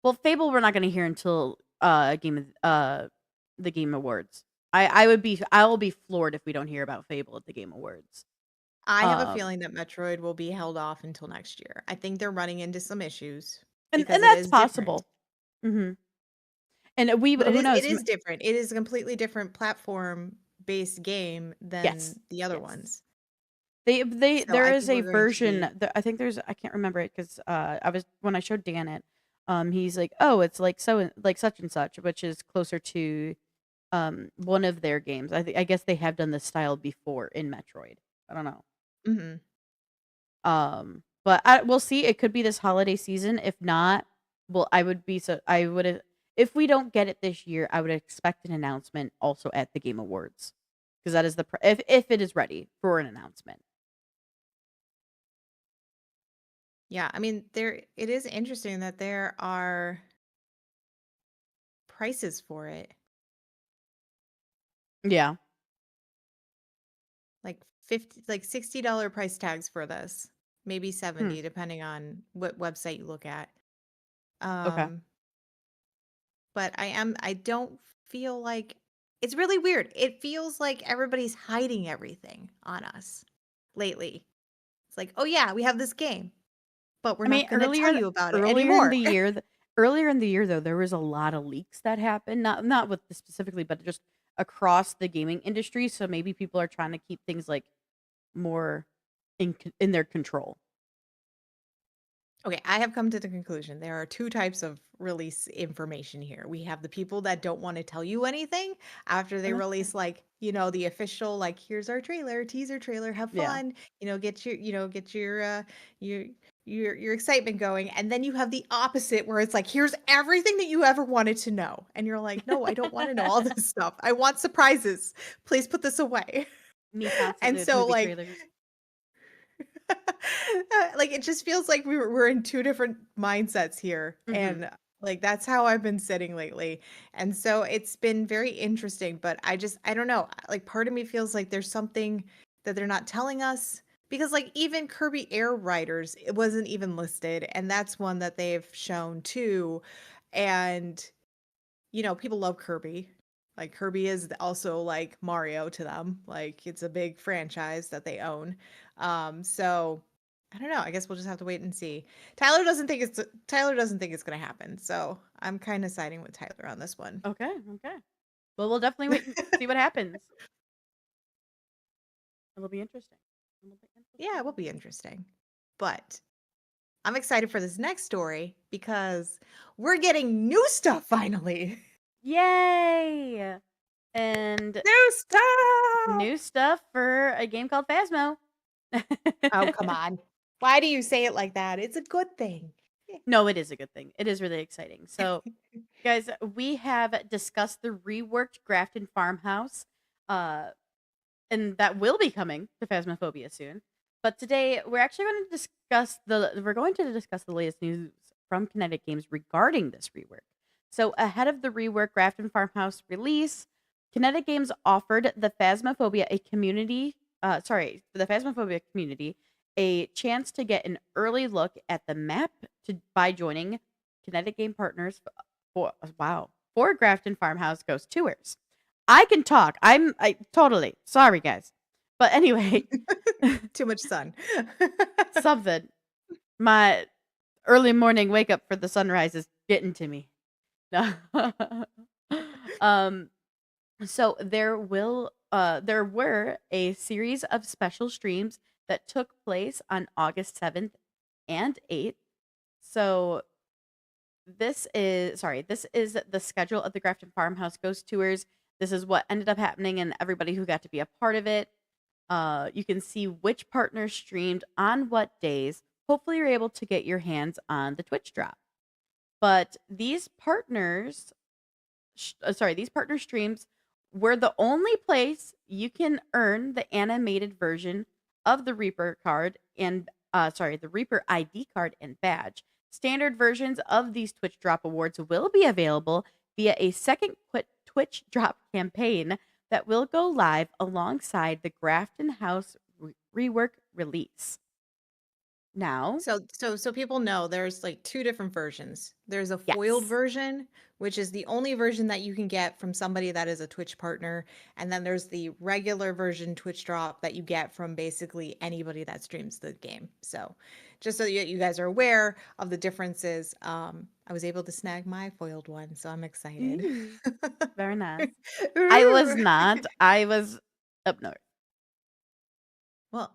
Well, Fable we're not going to hear until the Game Awards. I will be floored if we don't hear about Fable at the Game Awards. I have a Um, feeling that Metroid will be held off until next year. I think they're running into some issues and because it that's is different. possible. Mhm. And we But who it knows? is different. It is a completely different platform-based game Yes. than the other Yes. ones. They So there I is think a we're going to version see. I think there's I can't remember it because I was when I showed Dan it, he's like, "Oh, it's like like such and such," which is closer to one of their games. I guess they have done this style before in Metroid. I don't know. Mhm. But we'll see. It could be this holiday season. If not, well, I would if we don't get it this year, I would expect an announcement also at the Game Awards because that is if it is ready for an announcement. Yeah, I mean, it is interesting that there are prices for it, Yeah. like 50, like $60 price tags for this, maybe Hmm. 70 depending on what website you look at. Okay. Um, but I don't feel like it's really weird. It feels like everybody's hiding everything on us lately. It's like, "Oh yeah, we have this game, but we're I mean, not going to tell you about it earlier in anymore." the year, earlier in the year though, there was a lot of leaks that happened. Not with this specifically, but just across the gaming industry. So maybe people are trying to keep things like more in their control. Okay, I have come to the conclusion there are two types of release information here. We have the people that don't want to tell you anything after they And that's fair. release, like, the official, like, here's our trailer, teaser trailer, have Yeah. fun, get your your excitement going. And then you have the opposite where it's like, here's everything that you ever wanted to know. And you're like, no, I don't want to know all this stuff. I want surprises. Please put this away. Me And constantly with so movie like trailers. like, it just feels like we're in 2 different mindsets here, Mhm. and, like, that's how I've been sitting lately, and so it's been very interesting, but I don't know, like, part of me feels like there's something that they're not telling us because, like, even Kirby Air Riders, it wasn't even listed, and that's one that they've shown too, and, people love Kirby. Like, Kirby is also like Mario to them, like, it's a big franchise that they own, so I don't know. I guess we'll just have to wait and see. Tyler doesn't think it's gonna happen, so I'm kind of siding with Tyler on this one. Okay, okay. Well, we'll definitely wait and see what happens. It'll be interesting. It'll be Yeah, it will be interesting. interesting. But I'm excited for this next story because we're getting new stuff finally. Yay! And New stuff. new stuff for a game called Phasmo. Oh, come on. Why do you say it like that? It's a good thing. No, it is a good thing. It is really exciting. So, guys, we have discussed the reworked Grafton Farmhouse, uh, and that will be coming to Phasmophobia soon. But today we're going to discuss the latest news from Kinetic Games regarding this rework. So, ahead of the rework Grafton Farmhouse release, Kinetic Games offered the Phasmophobia a community, the Phasmophobia community a chance to get an early look at the map by joining Kinetic Game partners for Grafton Farmhouse Ghost Tours. I can talk. I totally sorry guys, but anyway, Too much sun. something my early morning wake up for the sunrise is getting to me. No. um So there were a series of special streams that took place on August 7th and 8th. So this is the schedule of the Grafton Farmhouse Ghost Tours. This is what ended up happening and everybody who got to be a part of it. You can see which partners streamed on what days. Hopefully you're able to get your hands on the Twitch drop. But these partner streams were the only place you can earn the animated version of the Reaper card and the Reaper ID card and badge. Standard versions of these Twitch Drop awards will be available via a second Twitch Drop campaign that will go live alongside the Grafton House rework release. Now, So people know there's like two different versions. There's a foiled yes. version, which is the only version that you can get from somebody that is a Twitch partner, and then there's the regular version Twitch drop that you get from basically anybody that streams the game. So, just so you guys are aware of the differences, I was able to snag my foiled one, so I'm excited. Ooh, very nice. I was not. I was up north. Well,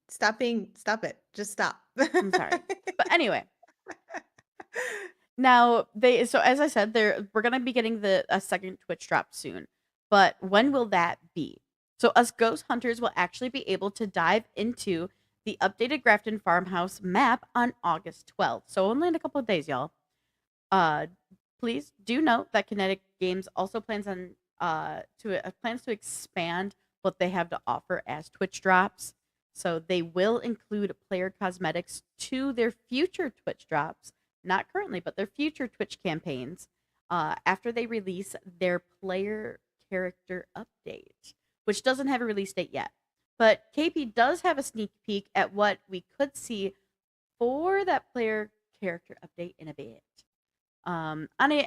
stop it. Just stop. I'm sorry. But anyway, now as I said, we're gonna be getting a second Twitch drop soon. But when will that be? So us ghost hunters will actually be able to dive into the updated Grafton Farmhouse map on August 12th. So only in a couple of days, y'all. Uh Please do note that Kinetic Games also plans to expand what they have to offer as Twitch drops. So they will include player cosmetics to their future Twitch drops, not currently, but their future Twitch campaigns, after they release their player character update, which doesn't have a release date yet. But KP does have a sneak peek at what we could see for that player character update in a bit.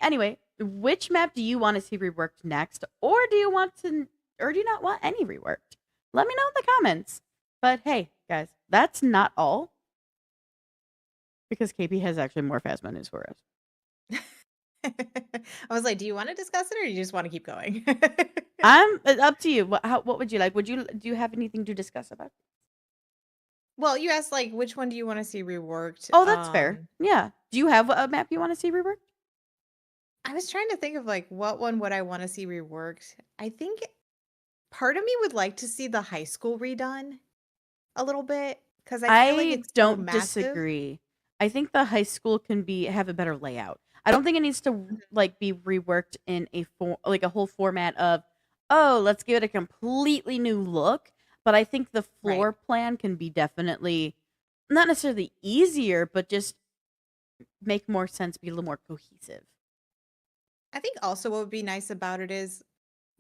Anyway, which map do you want to see reworked next, or do you not want any reworked? Let me know in the comments. But hey, guys, that's not all, because KP has actually more Phasma news for us. I was like, "Do you wanna discuss it or you just wanna keep going?" I'm up to you. What would you like? Do you have anything to discuss about? Well, you asked, like, which one do you wanna see reworked? Oh, that's fair. Yeah. Do you have a map you want to see reworked? I was trying to think of, like, what one would I wanna see reworked. I think part of me would like to see the high school redone a little bit because I feel like I it's so don't massive. disagree. I think the high school can have a better layout. I don't think it needs to Mhm. be reworked in a whole format of, oh, let's give it a completely new look. But I think the Right. floor plan can be definitely not necessarily easier, but just make more sense, be a little more cohesive. I think also what would be nice about it is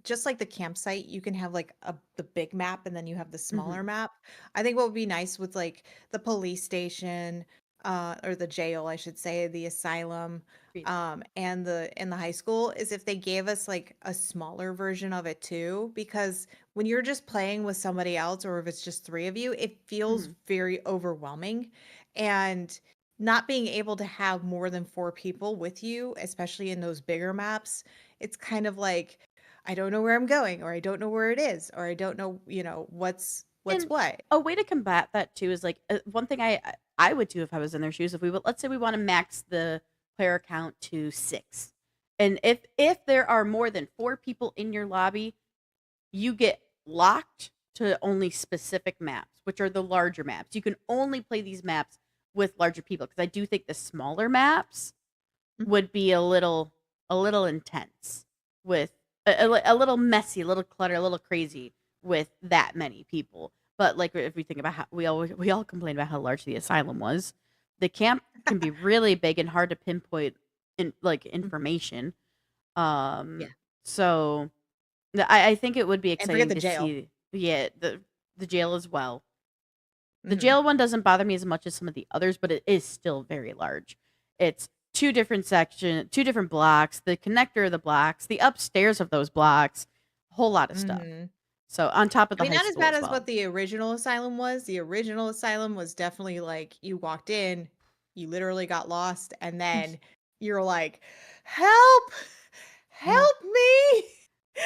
just like the campsite, you can have like the big map and then you have the Hmm. smaller map. I think what would be nice with like the police station, or the jail, I should say, the asylum, and the high school is if they gave us like a smaller version of it too, because when you're just playing with somebody else or if it's just three of you, it feels Hmm. very overwhelming. And not being able to have more than four people with you, especially in those bigger maps, it's kind of like I don't know where I'm going, or I don't know where it is, or I don't know, what's And what. a way to combat that too is like one thing I would do if I was in their shoes. If we would, let's say we want to max the player count to 6, and if there are more than 4 people in your lobby, you get locked to only specific maps, which are the larger maps. You can only play these maps with larger people, because I do think the smaller maps Mhm. would be a little intense with a little messy, a little clutter, a little crazy with that many people. But like if we think about how we all complain about how large the asylum was, the camp can be really big and hard to pinpoint in like Mhm. information. Yeah. So I think it would be And forget exciting the to jail. see, yeah, the jail as well. The Mhm. jail one doesn't bother me as much as some of the others, but it is still very large. It's 2 different section 2 different blocks, the connector of the blocks, the upstairs of those blocks, a whole lot of stuff. Mhm. So, on top of I the mean, high not as school bad as as what well. the original asylum was. The original asylum was definitely like you walked in, you literally got lost, and then you're like, "Help! Yeah. Help me!"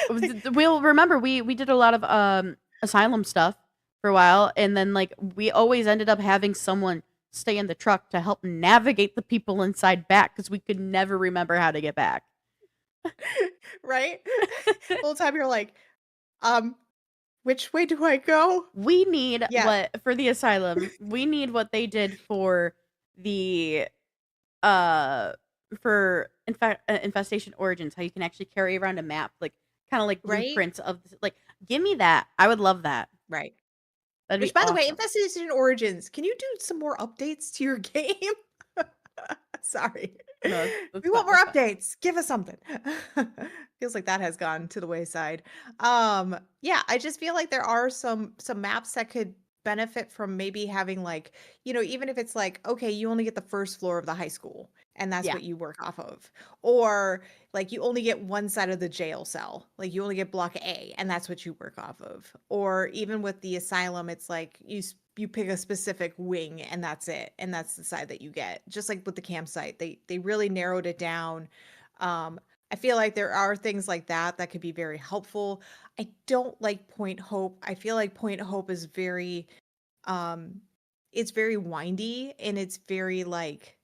Like, We'll remember we did a lot of, asylum stuff for a while, and then, like, we always ended up having someone stay in the truck to help navigate the people inside back because we could never remember how to get back. right? The whole time you're like, um, which way do I go? We need Yeah, what for the asylum, we need what they did the, uh, for Infestation Origins, how you can actually carry around a map, like, kinda like right? blueprints of like, give me that. I would love that. Right. That'd be Which, by the way, awesome. Infestation Origins, can you do some more updates to your game? Sorry. No, that's We want fine, more that's fine. updates. Give us something. Feels like that has gone to the wayside. Yeah, I just feel like there are some maps that could benefit from maybe having like, even if it's like, okay, you only get the first floor of the high school and that's Yeah. what you work off of. Or like you only get one side of the jail cell. Like you only get block A and that's what you work off of. Or even with the asylum, it's like you pick a specific wing and that's it. And that's the side that you get. Just like with the campsite. They really narrowed it down. I feel like there are things like that that could be very helpful. I don't like Point Hope. I feel like Point Hope is very um it's very windy and it's very like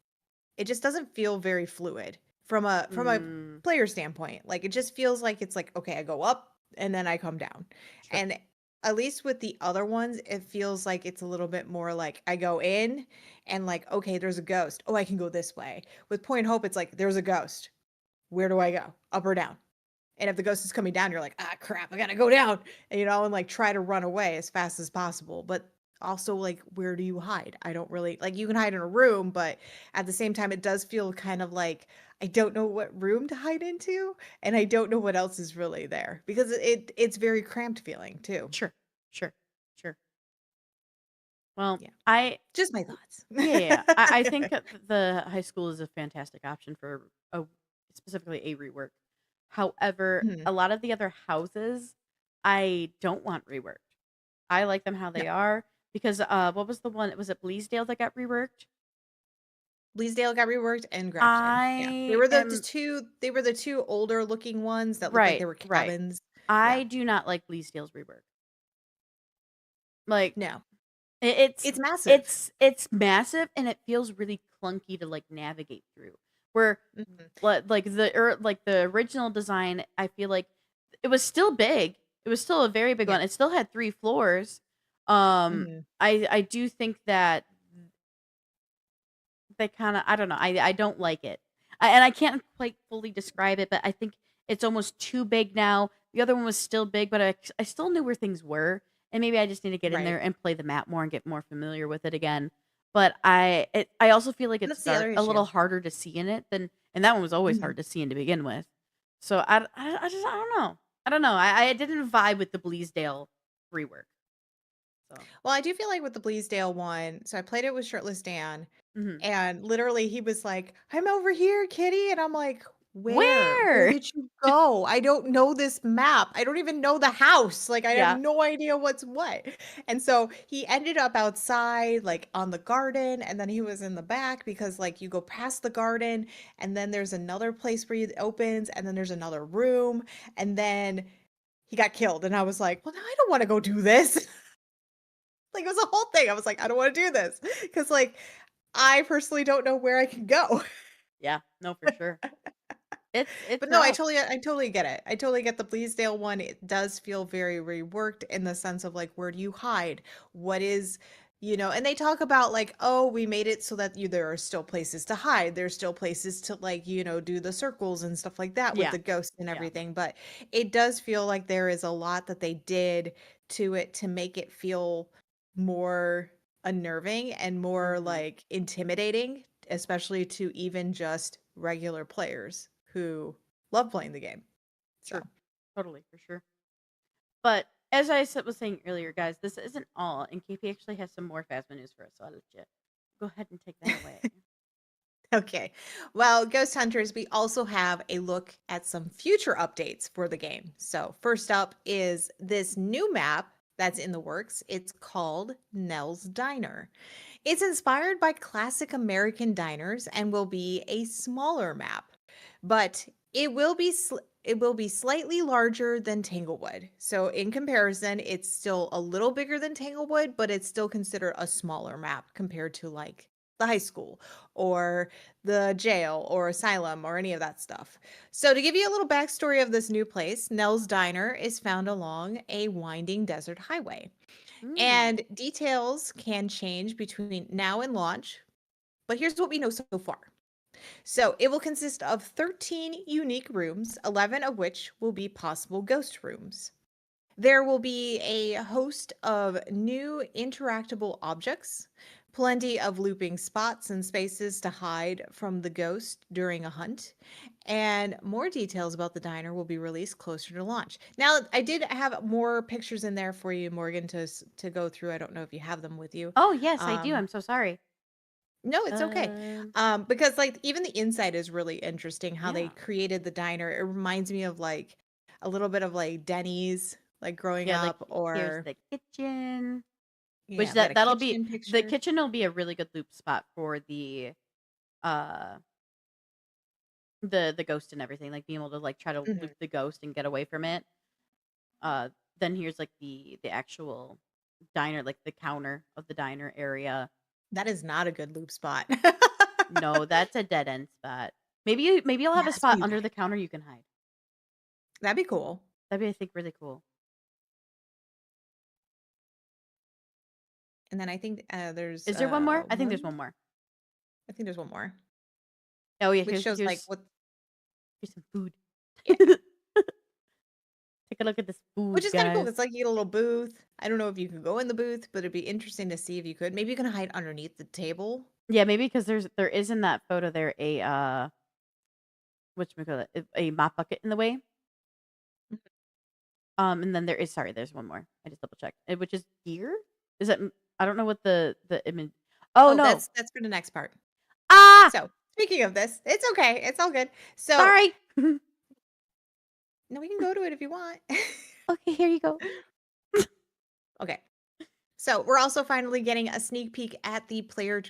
it just doesn't feel very fluid from a Mm, player standpoint. Like, it just feels like it's like, "Okay, I go up and then I come down." sure. And at least with the other ones, it feels like it's a little bit more like I go in and like, "Okay, there's a ghost. Oh, I can go this way." With Point Hope, it's like, "There's a ghost. Where do I go? Up or down?" And if the ghost is coming down, you're like, "Ah, crap, I gotta go down," and like try to run away as fast as possible. But also, like, where do you hide? I don't really like you can hide in a room, but at the same time, it does feel kind of like I don't know what room to hide into, and I don't know what else is really there because it's very cramped feeling too. Sure. Sure. Sure. Well, Yeah, I just my thoughts. yeah, yeah, yeah. I think that the high school is a fantastic option for a specifically a rework. However, Mhm. a lot of the other houses, I don't want reworked. I like them how No, they are because, what was the one was it Bleasdale that got reworked? Bleasdale got reworked and Grafton. Yeah, they I were the am 2. They were the 2 older looking ones that looked like right, they were right. cabins. Yeah, I do not like Bleasdale's rework. Like, no, it's it's massive. it's massive and it feels really clunky to, like, navigate through. Where Mhm. like like the original design, I feel like it was still big. It was still a very big Yeah. one. It still had 3 floors. Mhm. I do think that they kinda I don't know, I don't like it. And I can't quite fully describe it, but I think it's almost too big now. The other one was still big, but I still knew where things were, and maybe I just need to get in Right. there and play the map more and get more familiar with it again. But I also feel like And it's that's the other a little issue. harder to see in it than and that one was always Mhm. hard to see in to begin with. So I just I don't know. I don't know. I didn't vibe with the Bleasdale rework. So, Well, I do feel like with the Bleasdale one, so I played it with Shirtless Dan, mhm. and literally he was like, "I'm over here, kitty," and I'm like, "Where? Where Where? did you go? I don't know this map. I don't even know the house. Like, I have Yeah. no idea what's what." And so he ended up outside, like on the garden, and then he was in the back because like you go past the garden, and then there's another place where it opens, and then there's another room, and then he got killed. And I was like, "Well, now I don't want to go do this." Like, it was a whole thing. I was like, "I don't wanna do this because like, I personally don't know where I can go." Yeah. No, for sure. It's But no, rough. I totally get it. I totally get the Bleasdale one. It does feel very reworked in the sense of, like, where do you hide? What is and they talk about, like, "Oh, we made it so that there are still places to hide. There's still places to, like, do the circles and stuff like that with Yeah. the ghosts and Yeah. everything." But it does feel like there is a lot that they did to it to make it feel more unnerving and more, Mhm. like, intimidating, especially to even just regular players who love playing the game. So, True. Totally, for sure. But as was saying earlier, guys, this isn't all, and KP actually has some more Phasma news for us, so I'll let you go ahead and take that away. Okay. Well, Ghost Hunters, we also have a look at some future updates for the game. So, first up is this new map that's in the works. It's called Nell's Diner. It's inspired by classic American diners and will be a smaller map, but it will be slightly larger than Tanglewood. So in comparison, it's still a little bigger than Tanglewood, but it's still considered a smaller map compared to like the high school or the jail or asylum or any of that stuff. So to give you a little backstory of this new place, Nell's Diner is found along a winding desert highway. Mm. And details can change between now and launch, but here's what we know so far. So it will consist of 13 unique rooms, 11 of which will be possible ghost rooms. There will be a host of new interactable objects, plenty of looping spots and spaces to hide from the ghost during a hunt, and more details about the diner will be released closer to launch. Now, I did have more pictures in there for you, Morgan, to go through. I don't know if you have them with you. Oh, yes, I do. Um, I'm so sorry. no, it's okay. Um, Because like even the inside is really interesting how they yeah. created the diner. It reminds me of like a little bit of like Denny's, like growing Yeah, like, up, here's or the kitchen, which yeah, we got a that'll be kitchen the picture. kitchen will be a really good loop spot for uh, the ghost and everything, like, being able to, like, try to loop Mhm. the ghost and get away from it. Uh, then here's, like, the actual diner, like, the counter of the diner area. That is not a good loop spot. No, that's a dead end spot. Maybe you'll have a That's where spot you under hide. the counter you can hide. That'd be cool. That'd be, I think, really cool. And then I think there's Is there one more? I think there's one. one more. I think there's one more, Oh, yeah, which shows like here's what. here's some food. Yeah, Take a look at this which food, is kind of cool. guys. It's like you get a little booth. I don't know if you can go in the booth, but it'd be interesting to see if you could. Maybe you can hide underneath the table. Yeah, maybe because there is in that photo there a, whatchamacallit, a mop bucket in the way. And then there's one more. I just double checked, which is deer? Is that I don't know what the image. Oh, Oh, no. that's for the next part. Ah! So, speaking of this, it's okay. It's all good. So, Sorry. no, we can go to it if you want. Okay, here you go. Okay. So, we're also finally getting a sneak peek at the player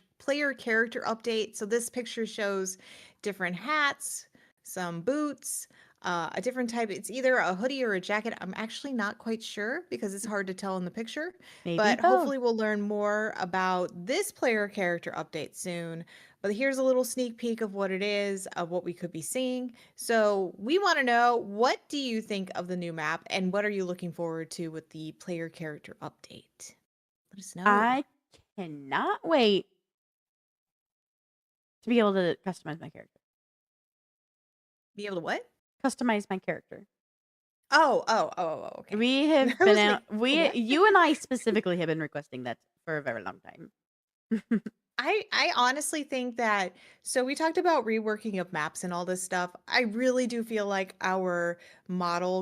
character update. So, this picture shows different hats, some boots, a different type. It's either a hoodie or a jacket. I'm actually not quite sure because it's hard to tell in the picture, Maybe but both. hopefully we'll learn more about this player character update soon. But here's a little sneak peek of what it is, of what we could be seeing. So, we want to know, what do you think of the new map and what are you looking forward to with the player character update? Let us know. I cannot wait to be able to customize my character. Be able to what? Customize my character. Okay. We have I been was like, out we "What?" you and I specifically have been requesting that for a very long time. I honestly think that, so we talked about reworking of maps and all this stuff. I really do feel like our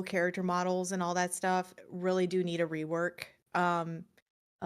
character models and all that stuff really do need a rework.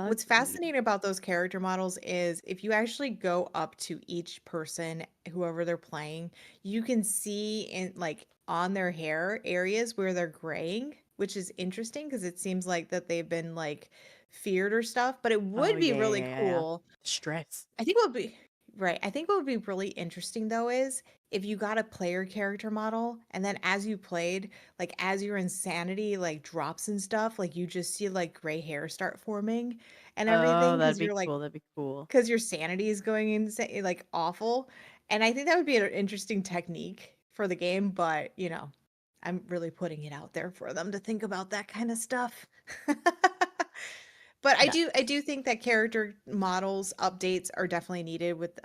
What's Agreed. fascinating about those character models is if you actually go up to each person, whoever they're playing, you can see in like on their hair areas where they're graying, which is interesting because it seems like that they've been like feared or stuff, but it Oh, would be yeah, yeah, really yeah, yeah. cool. Stress. I think what would be right. I think what would be really interesting though is if you got a player character model and then as you played, like as your insanity like drops and stuff, like you just see like gray hair start forming and Oh, everything that'd because be you're like cool, that'd be cool. because your sanity is going insane, like awful. And I think that would be an interesting technique for the game, but I'm really putting it out there for them to think about that kind of stuff. But Yeah. I do think that character models updates are definitely needed with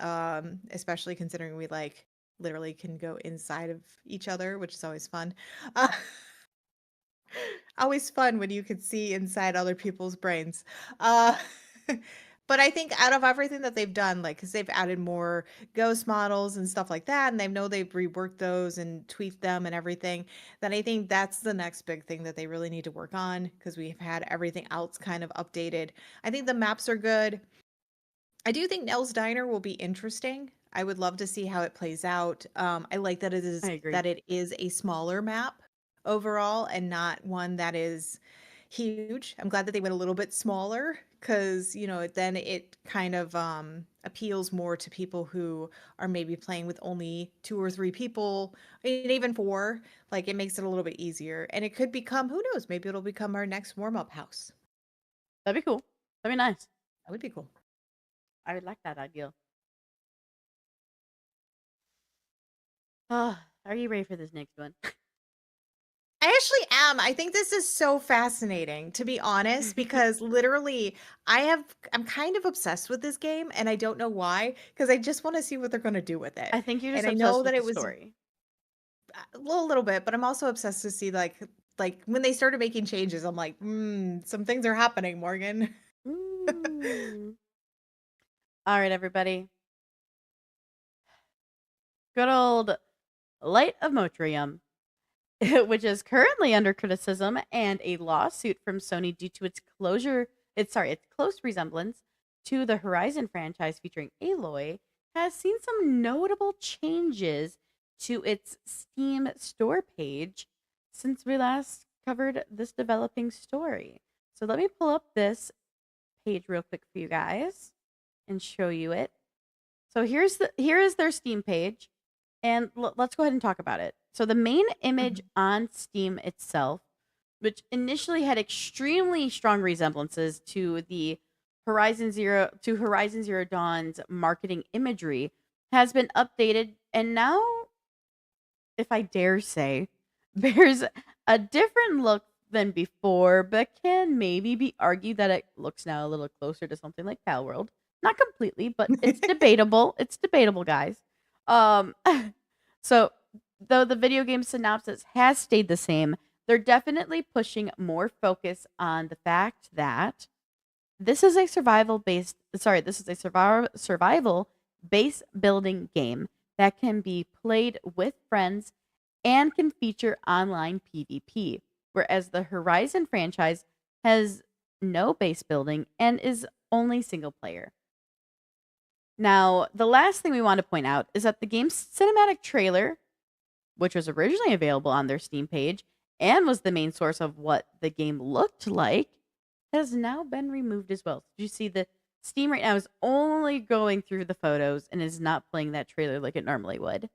especially considering we like literally can go inside of each other, which is always fun. Uh, always fun when you can see inside other people's brains. Uh But I think out of everything that they've done, like, because 'cause they've added more ghost models and stuff like that, and they know they've reworked those and tweaked them and everything, then I think that's the next big thing that they really need to work on because 'cause we've had everything else kind of updated. I think the maps are good. I do think Nell's Diner will be interesting. I would love to see how it plays out. I like that I agree. that it is a smaller map overall and not one that is huge. I'm glad that they went a little bit smaller because, then it kind of appeals more to people who are maybe playing with only 2 or 3 people, and even 4. Like it makes it a little bit easier. And it could become, who knows, maybe it'll become our next warm-up house. That'd be cool. That'd be nice. That would be cool. I would like that idea. Are you ready for this next one? I actually am. I think this is so fascinating, to be honest, because literally I'm kind of obsessed with this game and I don't know why, because I just want to see what they're going to do with it. I think you're And just I know obsessed that with the it was story. a little bit, but I'm also obsessed to see like when they started making changes, I'm like, some things are happening, Morgan. Mm. All right, everybody. Good old Light of Motrium, which is currently under criticism and a lawsuit from Sony due to its close resemblance to the Horizon franchise featuring Aloy, has seen some notable changes to its Steam store page since we last covered this developing story. So let me pull up this page real quick for you guys and show you it. So here is their Steam page, and let's go ahead and talk about it. So the main image Mhm. on Steam itself, which initially had extremely strong resemblances to the Horizon Zero Dawn's marketing imagery, has been updated and now, if I dare say, bears a different look than before, but can maybe be argued that it looks now a little closer to something like Palworld. Not completely, but it's debatable. It's debatable, guys. Um, so though the video game synopsis has stayed the same, they're definitely pushing more focus on the fact that this is a survival base building game that can be played with friends and can feature online PvP, whereas the Horizon franchise has no base building and is only single player. Now, the last thing we want to point out is that the game's cinematic trailer, which was originally available on their Steam page and was the main source of what the game looked like, has now been removed as well. You see, the Steam right now is only going through the photos and is not playing that trailer like it normally would.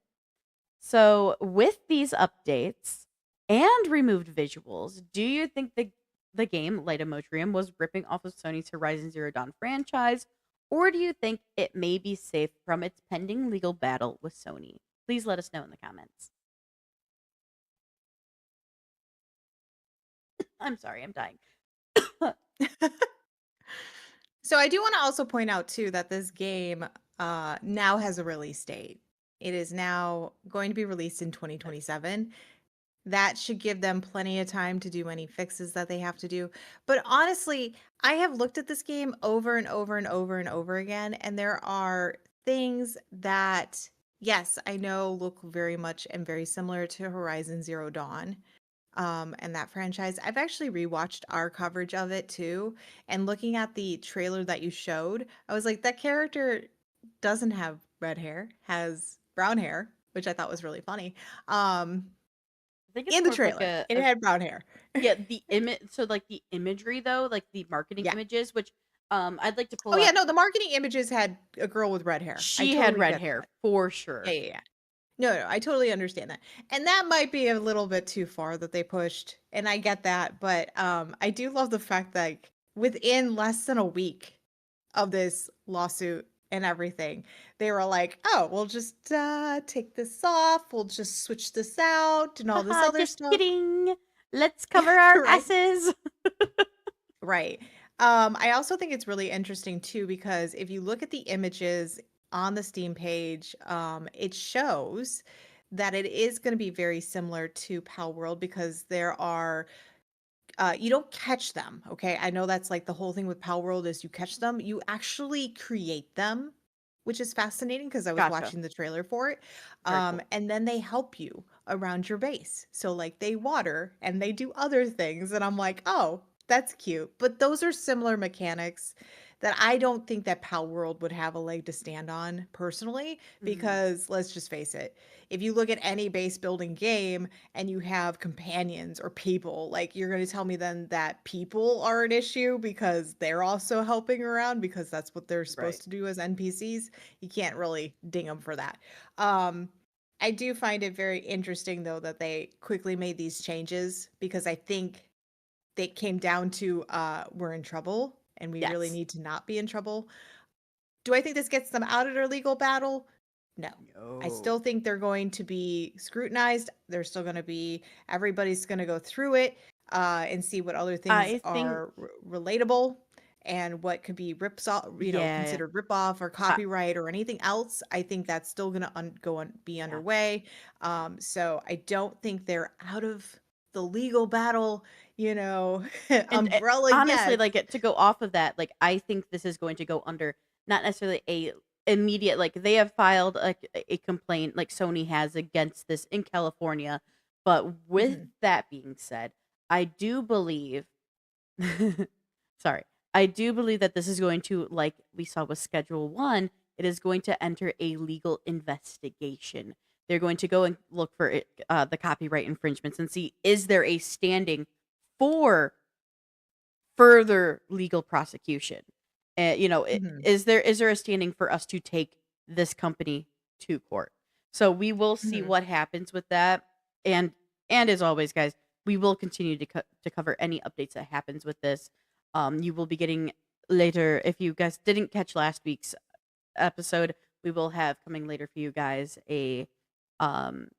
So, with these updates and removed visuals, do you think the game Light of Motrium was ripping off of Sony's Horizon Zero Dawn franchise, or do you think it may be safe from its pending legal battle with Sony? Please let us know in the comments. I'm sorry, I'm dying. So I do want to also point out too that this game now has a release date. It is now going to be released in Yes. 2027. That should give them plenty of time to do any fixes that they have to do. But honestly, I have looked at this game over and over and over and over again, and there are things that, yes, I know look very much and very similar to Horizon Zero Dawn, and that franchise. I've actually rewatched our coverage of it too, and looking at the trailer that you showed, I was like, that character doesn't have red hair, has brown hair, which I thought was really funny. Um, I think it's in the more of like trailer, it had brown hair. yeah, the image, so like the imagery though, like the marketing Yeah. images, which I'd like to Oh, pull yeah, up. no, the marketing images had a girl with red hair. I She had totally red get hair that. for Yeah, sure. yeah, yeah. No, no, I totally understand that. And that might be a little bit too far that they pushed, and I get that, but, I do love the fact that, like, within less than a week of this lawsuit and everything, they were like, "Oh, we'll just, take this off, we'll just switch this out and all this Haha, other just stuff." kidding. Let's cover our Right. asses. Right. I also think it's really interesting too because if you look at the images on the Steam page, it shows that it is going to be very similar to Pal World because there are You don't catch them, okay? I know that's like the whole thing with Pal World is you catch them. You actually create them, which is fascinating because I was Gotcha. watching the trailer for it. Very cool. And then they help you around your base. So like they water and they do other things, and I'm like, oh, that's cute. But those are similar mechanics that I don't think that Pal World would have a leg to stand on personally, Mhm. because let's just face it, if you look at any base building game and you have companions or people, like you're going to tell me then that people are an issue because they're also helping around because that's what they're Right. supposed to do as NPCs. You can't really ding them for that. Um, I do find it very interesting though that they quickly made these changes because I think they came down to we're in trouble and we really Yes. need to not be in trouble. Do I think this gets them out of their legal battle? No. I No. still think they're going to be scrutinized. They're still going to be, everybody's going to go through it and see what other things I think are relatable and what could be rips off, yeah. considered rip off or I, copyright or anything else. I think that's still going to be yeah. underway. So I don't think they're out of the legal battle, And umbrella honestly, yet. like to go off of that, like I think this is going to go under not necessarily a immediate like they have filed like a complaint like Sony has against this in California. But with Mhm. that being said, I do believe sorry. I do believe that this is going to like we saw with Schedule 1, it is going to enter a legal investigation. They're going to go and look for it, the copyright infringements and see is there a standing for further legal prosecution. Mhm. Is there a standing for us to take this company to court? So we will see Mhm. what happens with that, and and as always, guys, we will continue to cover any updates that happens with this. You will be getting later if you guys didn't catch last week's episode. We will have coming later for you guys a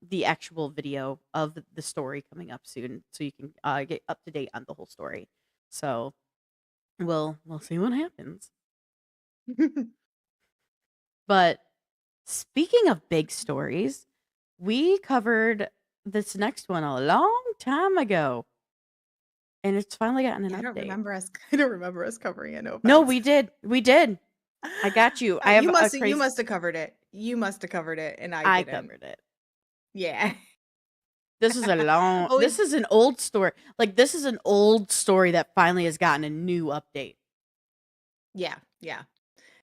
the actual video of the story coming up soon, so you can get up to date on the whole story. So we'll see what happens. But speaking of big stories, we covered this next one a long time ago, and it's finally gotten an Yeah, update. I don't remember us covering it, no No, offense. we did. I got you. I have a You crazy. must have covered it. You must have covered it, and I I didn't. covered it. Yeah. This is a long. This Always is an old story. Like this is an old story that finally has gotten a new update. yeah, yeah.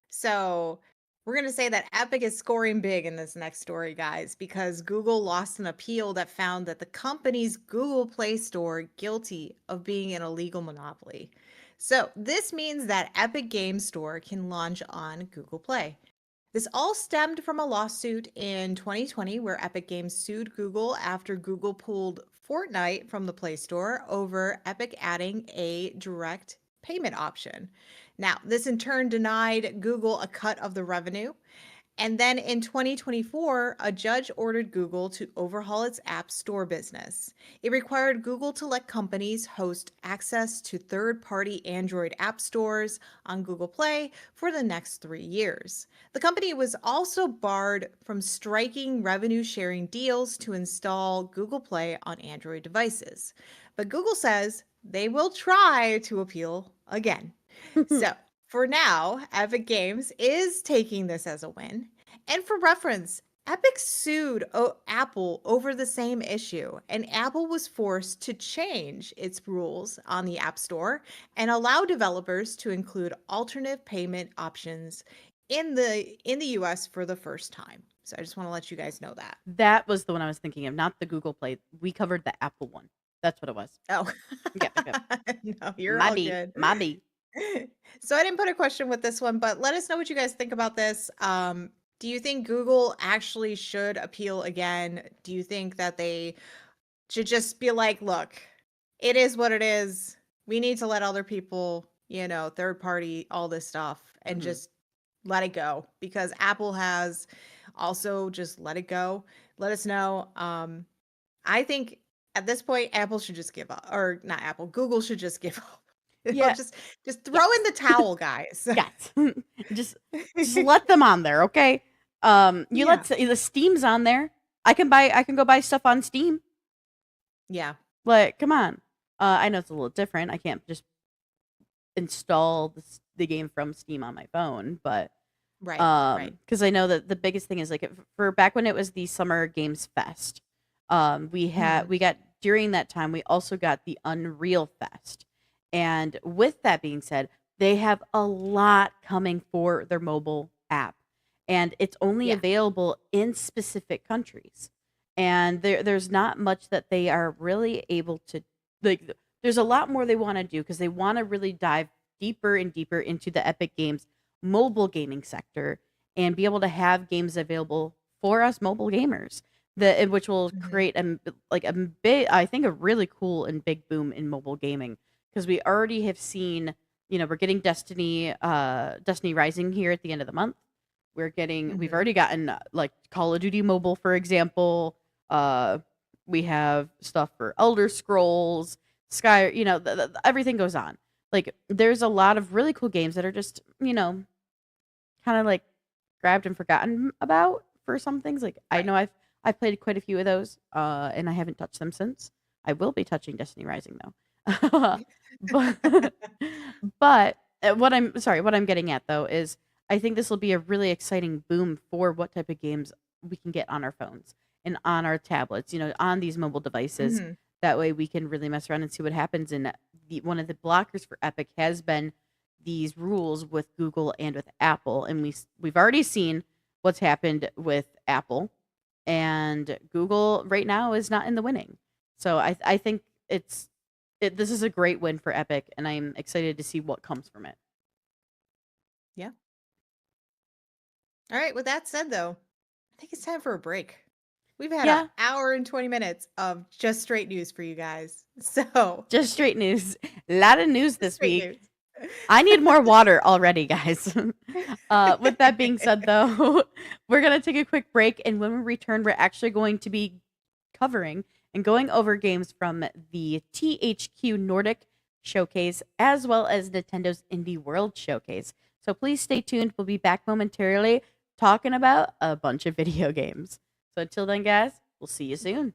So, we're gonna say that Epic is scoring big in this next story, guys, because Google lost an appeal that found that the company's Google Play Store guilty of being an illegal monopoly. So, this means that Epic Game Store can launch on Google Play. This all stemmed from a lawsuit in 2020 where Epic Games sued Google after Google pulled Fortnite from the Play Store over Epic adding a direct payment option. Now, this in turn denied Google a cut of the revenue, and then in 2024, a judge ordered Google to overhaul its App Store business. It required Google to let companies host access to third party Android app stores on Google Play for the next 3 years. The company was also barred from striking revenue sharing deals to install Google Play on Android devices. But Google says they will try to appeal again. So, for now, Epic Games is taking this as a win. And for reference, Epic sued Apple over the same issue, and Apple was forced to change its rules on the App Store and allow developers to include alternate payment options in the US for the first time. So I just want to let you guys know that. That was the one I was thinking of, not the Google Play. We covered the Apple one. That's what it was. Oh, Yep, yep, yep. no, you're My all B, good. my B. So I didn't put a question with this one, but let us know what you guys think about this. Do you think Google actually should appeal again? Do you think that they should just be like, look, it is what it is. We need to let other people, third party, all this stuff, and Mhm. just let it go because Apple has also just let it go. Let us know. I think at this point, Apple should just give up, or not Apple, Google should just give up. Yeah. Just throw in Yes. the towel, guys. Yes. just just let them on there, okay? You Yeah. let the Steam's on there. I can go buy stuff on Steam. Yeah. Like, come on. I know it's a little different. I can't just install the game from Steam on my phone, but Right, right. because I know that the biggest thing is like for back when it was the Summer Games Fest, Mhm. we got during that time we also got the Unreal Fest, and with that being said, they have a lot coming for their mobile app, and it's only Yeah. available in specific countries, and there's not much that they are really able to like. There's a lot more they want to do because they want to really dive deeper and deeper into the Epic Games mobile gaming sector and be able to have games available for us mobile gamers which will Mhm. create like a big, I think, a really cool and big boom in mobile gaming because we already have seen, we're getting Destiny Rising here at the end of the month. We've Mhm. already gotten like Call of Duty mobile, for example. uh we have stuff for Elder Scrolls, Sky, everything goes on. Like there's a lot of really cool games that are just, kind of like grabbed and forgotten about for some things. Like I Right. know I've played quite a few of those, and I haven't touched them since. I will be touching Destiny Rising though. but what I'm getting at though is I think this will be a really exciting boom for what type of games we can get on our phones and on our tablets, on these mobile devices. Mhm. That way we can really mess around and see what happens. And one of the blockers for Epic has been these rules with Google and with Apple, and we've already seen what's happened with Apple, and Google right now is not in the winning. So I think this is a great win for Epic, and I'm excited to see what comes from it. Yeah. Alright, with that said, though, I think it's time for a break. We've had an Yeah, hour and 20 minutes of just straight news for you guys. So, just straight news. A lot of news just this straight week. news. I need more water already, guys. With that being said, though, we're going to take a quick break. And when we return, we're actually going to be covering and going over games from the THQ Nordic showcase as well as Nintendo's Indie World showcase. So please stay tuned. We'll be back momentarily talking about a bunch of video games. So until then, guys, we'll see you soon.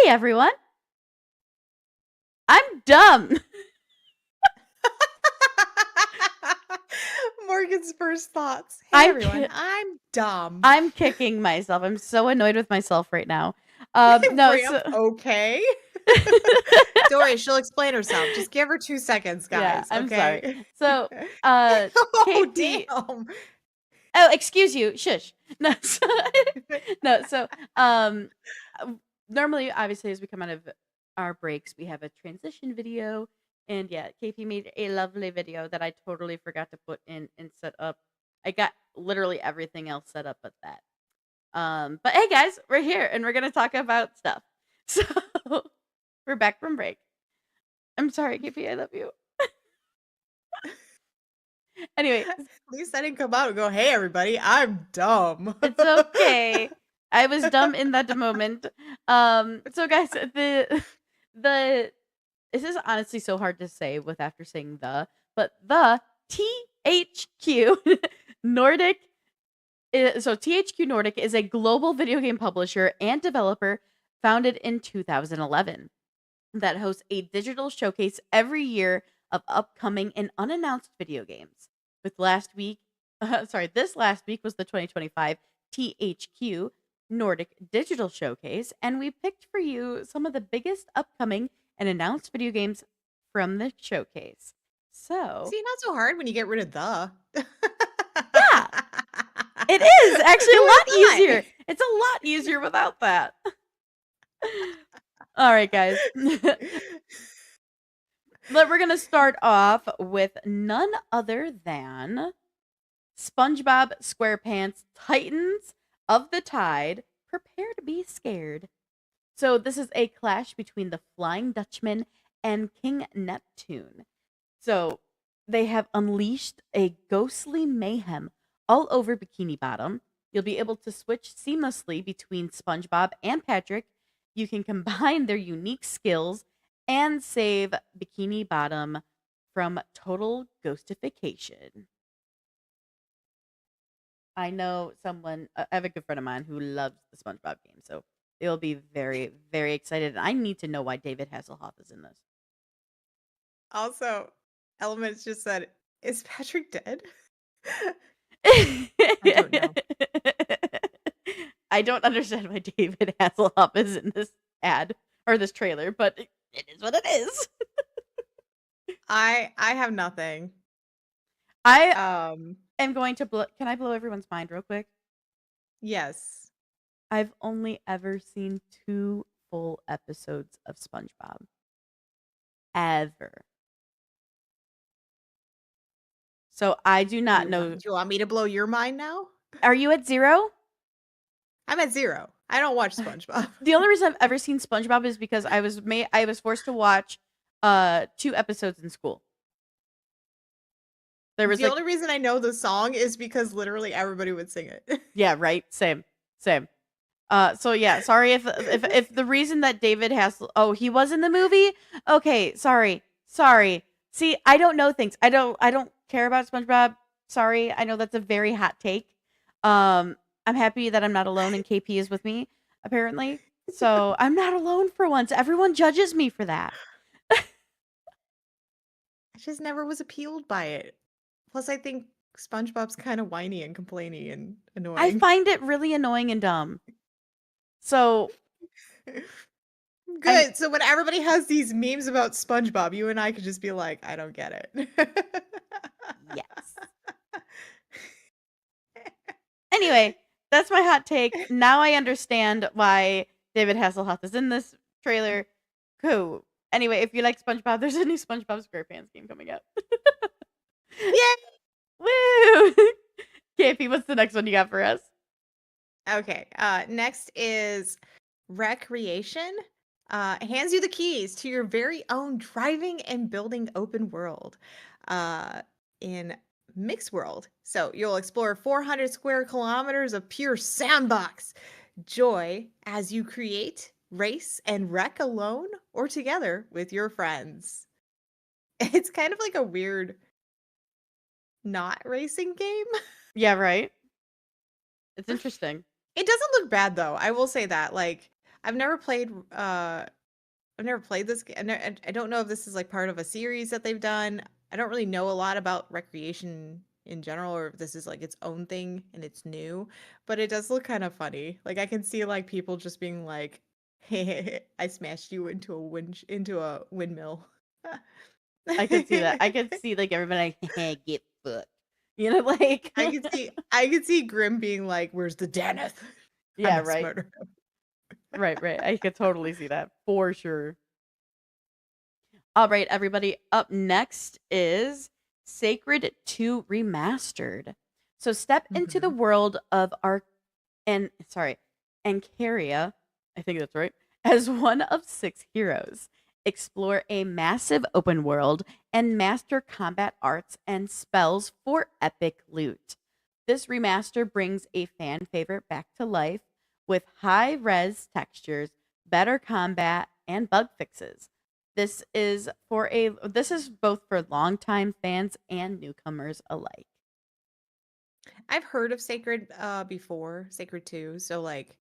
Hey everyone, I'm dumb. Morgan's first thoughts. Hey I'm everyone, ki- I'm dumb. I'm kicking myself. I'm so annoyed with myself right now. No, Ramp, so okay. Don't worry, she'll explain herself. Just give her 2 seconds, yeah, guys, I'm sorry. okay? So, Oh, KP. damn. Oh, excuse you. Shush. No, so, no. So, um, uh, normally, obviously, as we come out of our breaks, we have a transition video, and yeah, KP made a lovely video that I totally forgot to put in and set up. I got literally everything else set up but that. But hey, guys, we're here, and we're gonna talk about stuff. So we're back from break. I'm sorry, KP. I love you. Anyway, At least I didn't come out and go, "Hey everybody, I'm dumb." it's okay. I was dumb in that moment. So guys, the this is honestly so hard to say with after saying but the THQ Nordic so THQ Nordic is a global video game publisher and developer founded in 2011 that hosts a digital showcase every year of upcoming and unannounced video games. With last week, this last week was the 2025 THQ Nordic Digital Showcase, and we picked for you some of the biggest upcoming and announced video games from the showcase. So, See, not so hard when you get rid of the. yeah, it is actually a Who lot would have easier. It's a lot easier without that. All right, guys. But we're gonna start off with none other than SpongeBob SquarePants Titans of the Tide. Prepare to be scared. So this is a clash between the Flying Dutchman and King Neptune. So they have unleashed a ghostly mayhem all over Bikini Bottom. You'll be able to switch seamlessly between SpongeBob and Patrick. You can combine their unique skills and save Bikini Bottom from total ghostification. I know someone, I have a good friend of mine who loves the SpongeBob game, so they'll be very, very excited. I need to know why David Hasselhoff is in this. Also, Elements just said, "Is Patrick dead?" I don't know. I don't understand why David Hasselhoff is in this ad or this trailer, but it is what it is. I have nothing. I Um, am going to blow. Can I blow everyone's mind real quick? yes. I've only ever seen 2 full episodes of SpongeBob. Ever. So I do Do not you want know. do you want me to blow your mind now? Are you at 0? I'm at 0. I don't watch SpongeBob. The only reason I've ever seen SpongeBob is because I was forced to watch 2 episodes in school. There was The like only reason I know the song is because literally everybody would sing it. yeah, right? Same. Same. So yeah, sorry if the reason that David has he was in the movie? Okay, sorry. Sorry. See, I don't know things. I don't care about SpongeBob. Sorry. I know that's a very hot take. I'm happy that I'm not alone and KP is with me apparently. So, I'm not alone for once. Everyone judges me for that. I just never was appealed by it. Plus, I think SpongeBob's kinda whiny and complainy and I annoying. find it really annoying and dumb. So, I'm Good, so when everybody has these memes about SpongeBob, you and I could just be like, "I don't get it." yes. Anyway, that's my hot take. Now I understand why David Hasselhoff is in this trailer. Cool. Anyway, if you like SpongeBob, there's a new SpongeBob SquarePants game coming out. Yay! Woo! KP, what's the next one you got for us? Okay, next is Recreation. Hands you the keys to your very own driving and building open world uh, in Mixed World. So you'll explore 400 square kilometers of pure sandbox joy as you create, race, and wreck alone or together with your friends. It's kind of like a weird not racing game. Yeah, right. It's interesting. It doesn't look bad though. I will say that. Like, I've never played I've never played this game. I don't know if this is like part of a series that they've done. I don't really know a lot about recreation in general, or if this is like its own thing and it's new, but it does look kind of funny. Like I can see like people just being like, "Hey, I smashed you into into a windmill." I could see that. I could see like everybody like, "Hey, get fucked." You know, like I could see Grim being like, "Where's the Daneth? I yeah, must right. murder him." Right, right. I could totally see that for sure. All right, everybody. Up next is Sacred 2 Remastered. So step into the Mhm. world of Ancaria, I think that's right, as one of 6 heroes. Explore a massive open world and master combat arts and spells for epic loot. This remaster brings a fan favorite back to life with high res textures, better combat, and bug fixes. This is both for longtime fans and newcomers alike. I've heard of Sacred before, Sacred 2, so like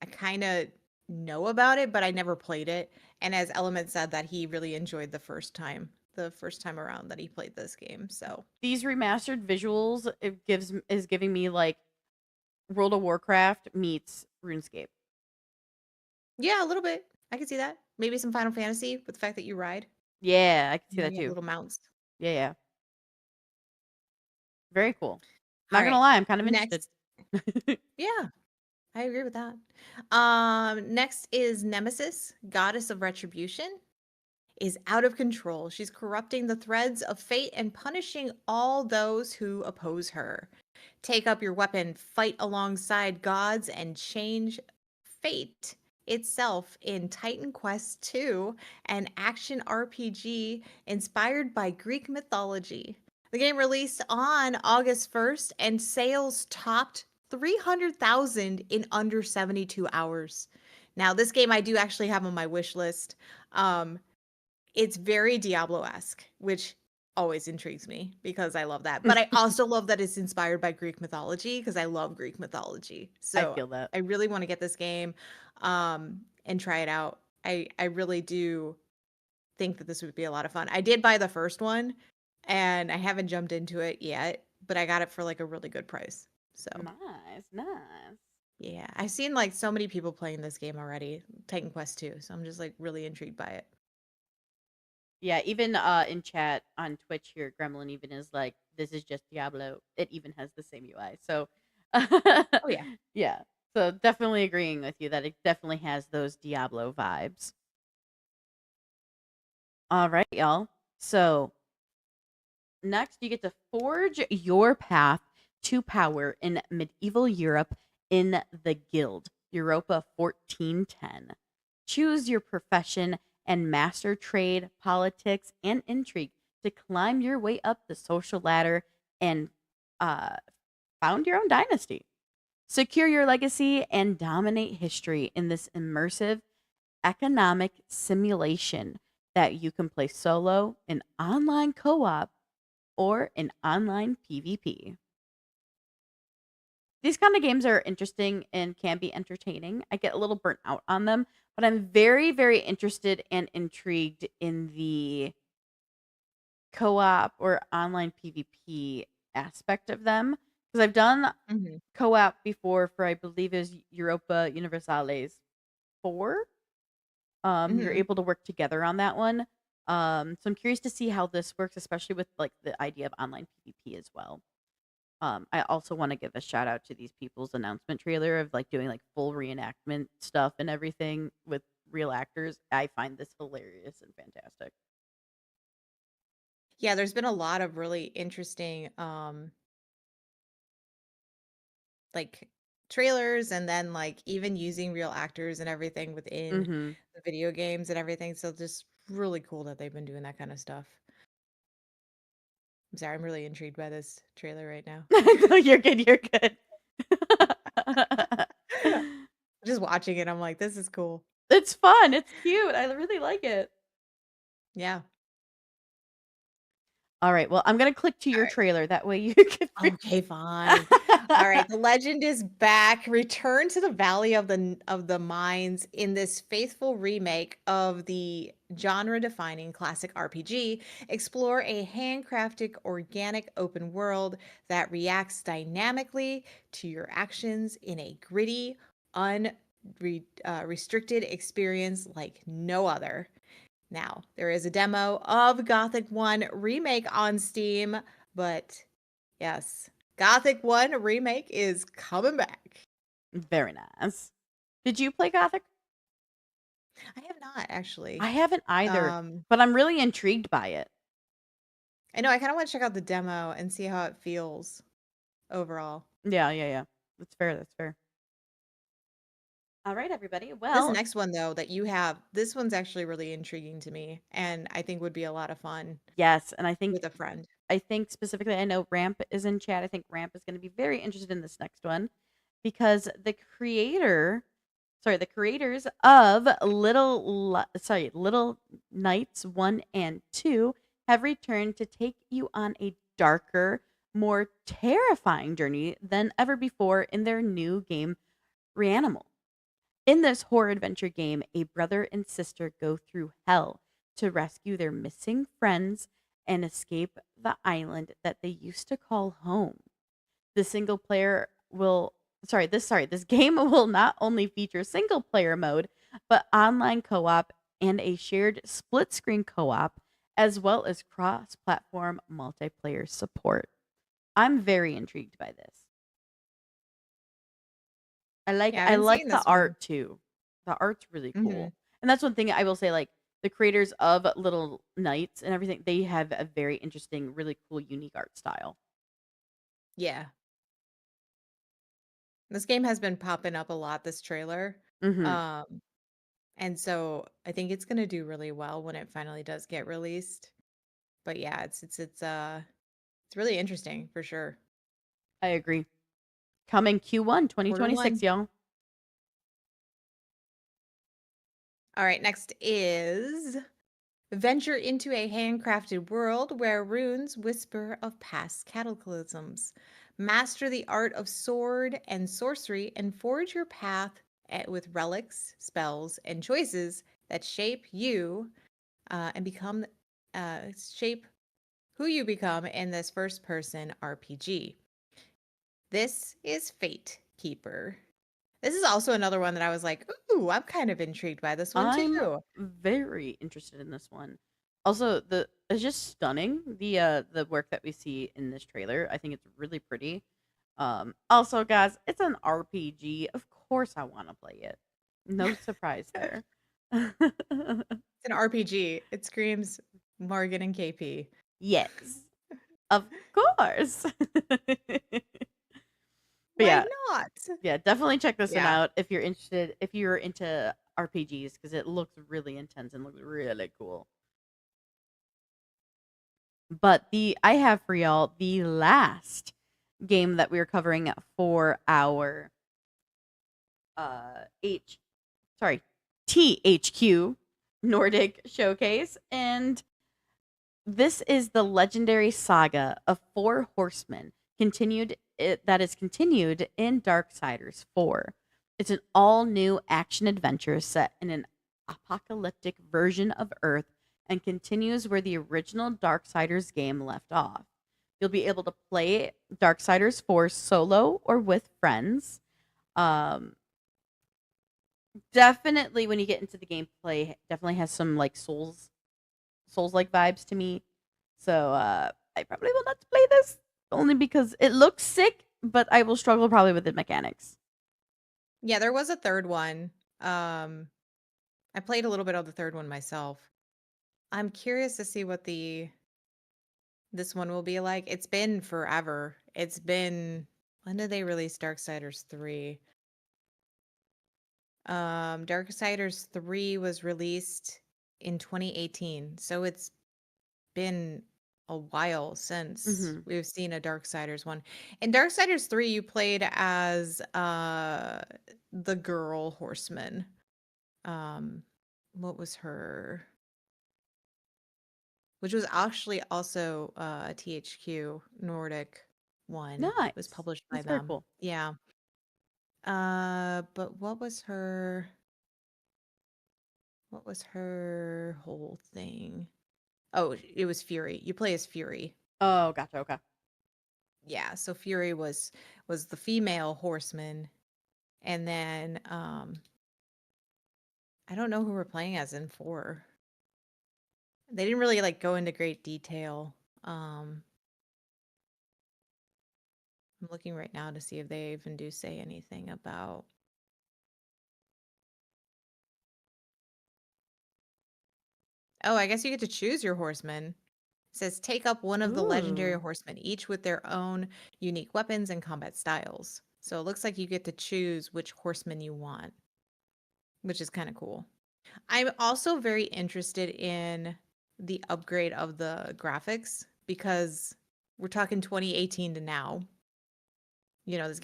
I kind of know about it, but I never played it. And as Element said that he really enjoyed the first time around that he played this game. So, These remastered visuals is giving me like World of Warcraft meets RuneScape. yeah, a little bit. I can see that. Maybe some Final Fantasy with the fact that you ride. Yeah, I can see You know, that you have too. little mounts. Yeah, yeah. Very cool. All Not gonna right. lie, I'm kind of interested. Next. Yeah, I agree with that. Next is Nemesis, Goddess of Retribution, is out of control. She's corrupting the threads of fate and punishing all those who oppose her. Take up your weapon, fight alongside gods, and change fate itself in Titan Quest II, an action RPG inspired by Greek mythology. The game released on August 1st and sales topped 300,000 in under 72 hours. Now, this game I do actually have on my wish list. Um, it's very Diablo-esque, which always intrigues me because I love that. But I also love that it's inspired by Greek mythology because I love Greek mythology. I So feel that. I really want to get this game and try it out. I really do think that this would be a lot of fun. I did buy the first one and I haven't jumped into it yet, but I got it for like a really good price. So Nice, nice. yeah, I've seen like so many people playing this game already, Titan Quest 2. So I'm just like really intrigued by it. Yeah, even in chat on Twitch here, Gremlin even is like, "This is just Diablo." It even has the same UI. So, Oh yeah. yeah. So definitely agreeing with you that it definitely has those Diablo vibes. All right, y'all. So next, you get to forge your path to power in medieval Europe in the Guild, Europa 1410. Choose your profession and master trade, politics, and intrigue to climb your way up the social ladder and uh, found your own dynasty. Secure your legacy and dominate history in this immersive economic simulation that you can play solo, in online co op, or in online PvP. These kind of games are interesting and can be entertaining. I get a little burnt out on them, but I'm very, very interested and intrigued in the co op or online PvP aspect of them because I've done Mhm. co op before for, I believe, is Europa Universalis 4. You're Mhm. able to work together on that one. So I'm curious to see how this works, especially with like the idea of online PvP as well. I also want to give a shout out to these people's announcement trailer of like doing like full reenactment stuff and everything with real actors. I find this hilarious and fantastic. Yeah, there's been a lot of really interesting, like, trailers and then, like, even using real actors and everything within Mm-hmm. the video games and everything, so just really cool that they've been doing that kinda stuff. I'm sorry, I'm really intrigued by this trailer right now. No, you're good. You're good. Just watching it, I'm like, "This is cool." It's fun. It's cute. I really like it. Yeah. All right. Well, I'm gonna click to your Alright. trailer. That way you can. Okay, fine. Alright, the legend is back. Return to the Valley of the Mines in this faithful remake of the genre-defining classic RPG. Explore a handcrafted, organic open world that reacts dynamically to your actions in a gritty, restricted experience like no other. Now, there is a demo of Gothic 1 Remake on Steam, but yes, Gothic 1 Remake is coming back. Very nice. Did you play Gothic? I have not actually. I haven't either, Um, but I'm really intrigued by it. I know I kinda wanna check out the demo and see how it feels overall. Yeah, yeah, yeah. That's fair. That's fair. All right, everybody. This Well, next one though that you have, this one's actually really intriguing to me, and I think would be a lot of fun yes, and I think with a friend. specifically, I know Ramp is in chat. I think Ramp is going to be very interested in this next one because the creators of Little Knights 1 and 2 have returned to take you on a darker, more terrifying journey than ever before in their new game Reanimal. In this horror adventure game, a brother and sister go through hell to rescue their missing friends and escape the island that they used to call home. The single player will this game will not only feature single player mode, but online co-op and a shared split screen co-op as well as cross-platform multiplayer support. I'm very intrigued by this. Yeah, I I haven't like seen the this one. art too. The art's really Mhm. cool. And that's one thing I will say, like, the creators of Little Knights and everything, they have a very interesting, really cool, unique art style. Yeah. This game has been popping up a lot, this trailer. Mhm. Um, and so I think it's gonna do really well when it finally does get released. But yeah, it's really interesting for sure. I agree. Coming Q1 Quarter 2026, one. y'all. All right, next is venture into a handcrafted world where runes whisper of past cataclysms. Master the art of sword and sorcery and forge your path with relics, spells, and choices that shape you and shape who you become in this first person RPG. This is Fate Keeper. This is also another one that I was like, ooh, I'm kind of intrigued by this one I'm too. very interested in this one. Also, the it's just stunning the work that we see in this trailer. I think it's really pretty. Also, guys, it's an RPG. Of course I want to play it. No surprise there. It's an RPG. It screams Morgan and KP. Yes, of course. But Why yeah, not? yeah, definitely check this one Yeah. out if you're interested. If you're into RPGs, because it looks really intense and looks really cool. But the I have for y'all the last game that we are covering for our H sorry THQ Nordic showcase, and this is the legendary saga of Four Horsemen that is continued in Darksiders 4. It's an all-new action adventure set in an apocalyptic version of Earth and continues where the original Darksiders game left off. You'll be able to play Darksiders 4 solo or with friends. Um, Definitely when you get into the gameplay, definitely has some like Souls like vibes to me. So I probably will not play this only because it looks sick, but I will struggle probably with the mechanics. Yeah, there was a third one. Um, I played a little bit of the third one myself. I'm curious to see what the this one will be like. It's been forever. It's been when did they release Darksiders 3? Darksiders 3 was released in 2018. So it's been a while since Hmm. we've seen a Darksiders one. In Darksiders 3, you played as the girl horseman. Um what was her which was actually also a THQ Nordic one. It was Nice. published by That's very them. cool. Yeah. But what was her whole thing? Oh, it was Fury. You play as Fury. Oh, gotcha. Okay. Yeah, so Fury was the female horseman, and then I don't know who we're playing as in 4. They didn't really like go into great detail. I'm looking right now to see if they even do say anything about. Oh, I guess you get to choose your horsemen. It says take up one of the legendary Ooh, horsemen, each with their own unique weapons and combat styles. So it looks like you get to choose which horseman you want, which is kind of cool. I'm also very interested in the upgrade of the graphics because we're talking 2018 to now. This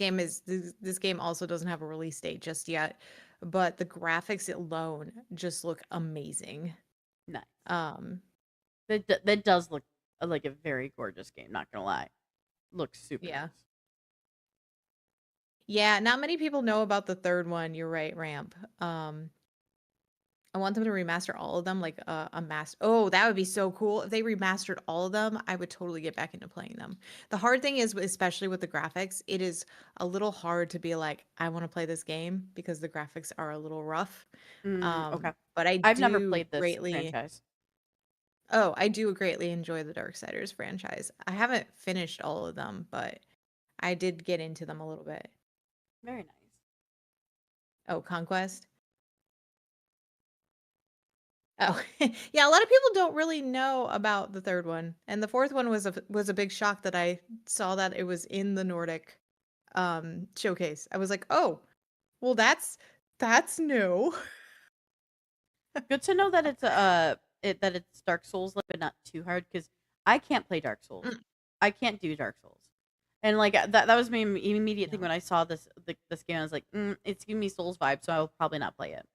game also doesn't have a release date just yet, but the graphics alone just look amazing. nice. Um, That does look like a very gorgeous game. Not gonna lie, looks super yeah. nice. Yeah, not many people know about the third one. You're right, Ramp. I want them to remaster all of them, like a master. Oh, that would be so cool. If they remastered all of them, I would totally get back into playing them. The hard thing is, especially with the graphics, it is a little hard to be like, I want to play this game because the graphics are a little rough. Okay. But I I've never do played this greatly, franchise. oh, I do greatly enjoy the Darksiders franchise. I haven't finished all of them, but I did get into them a little bit. Very nice. Oh, Conquest. Oh, yeah, a lot of people don't really know about the third one. And the fourth one was a big shock that I saw that it was in the Nordic showcase. I was like, "Oh, well that's new." Good to know that that it's Dark Souls, like, but not too hard because I can't play Dark Souls. Mm, I can't do Dark Souls, and like that was my immediate thing no. when I saw this game. I was like, it's giving me Souls vibes, so I'll probably not play it.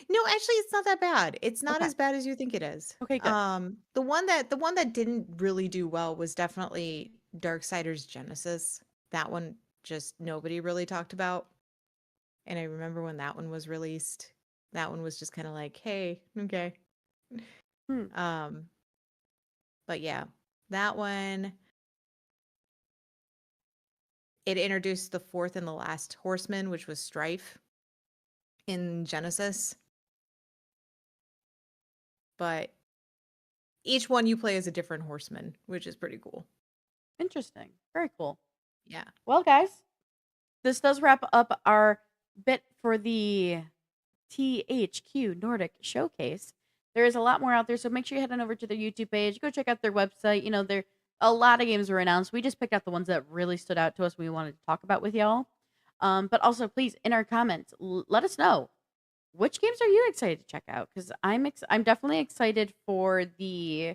No, actually it's not that bad. It's not Okay. as bad as you think it is. Okay. Good. The one that didn't really do well was definitely Darksiders Genesis. That one just nobody really talked about. And I remember when that one was released, that one was just kind of like, "Hey, okay." Hmm. Um, but yeah, that one, it introduced the fourth and the last horseman, which was Strife in Genesis. But each one you play as a different horseman, which is pretty cool. Interesting. Very cool. Yeah. Well, guys, this does wrap up our bit for the THQ Nordic Showcase. There is a lot more out there, so make sure you head on over to their YouTube page. Go check out their website. There a lot of games were announced. We just picked out the ones that really stood out to us. We wanted to talk about with y'all. But also, please in our comments, let us know which games are you excited to check out? Because I'm definitely excited for the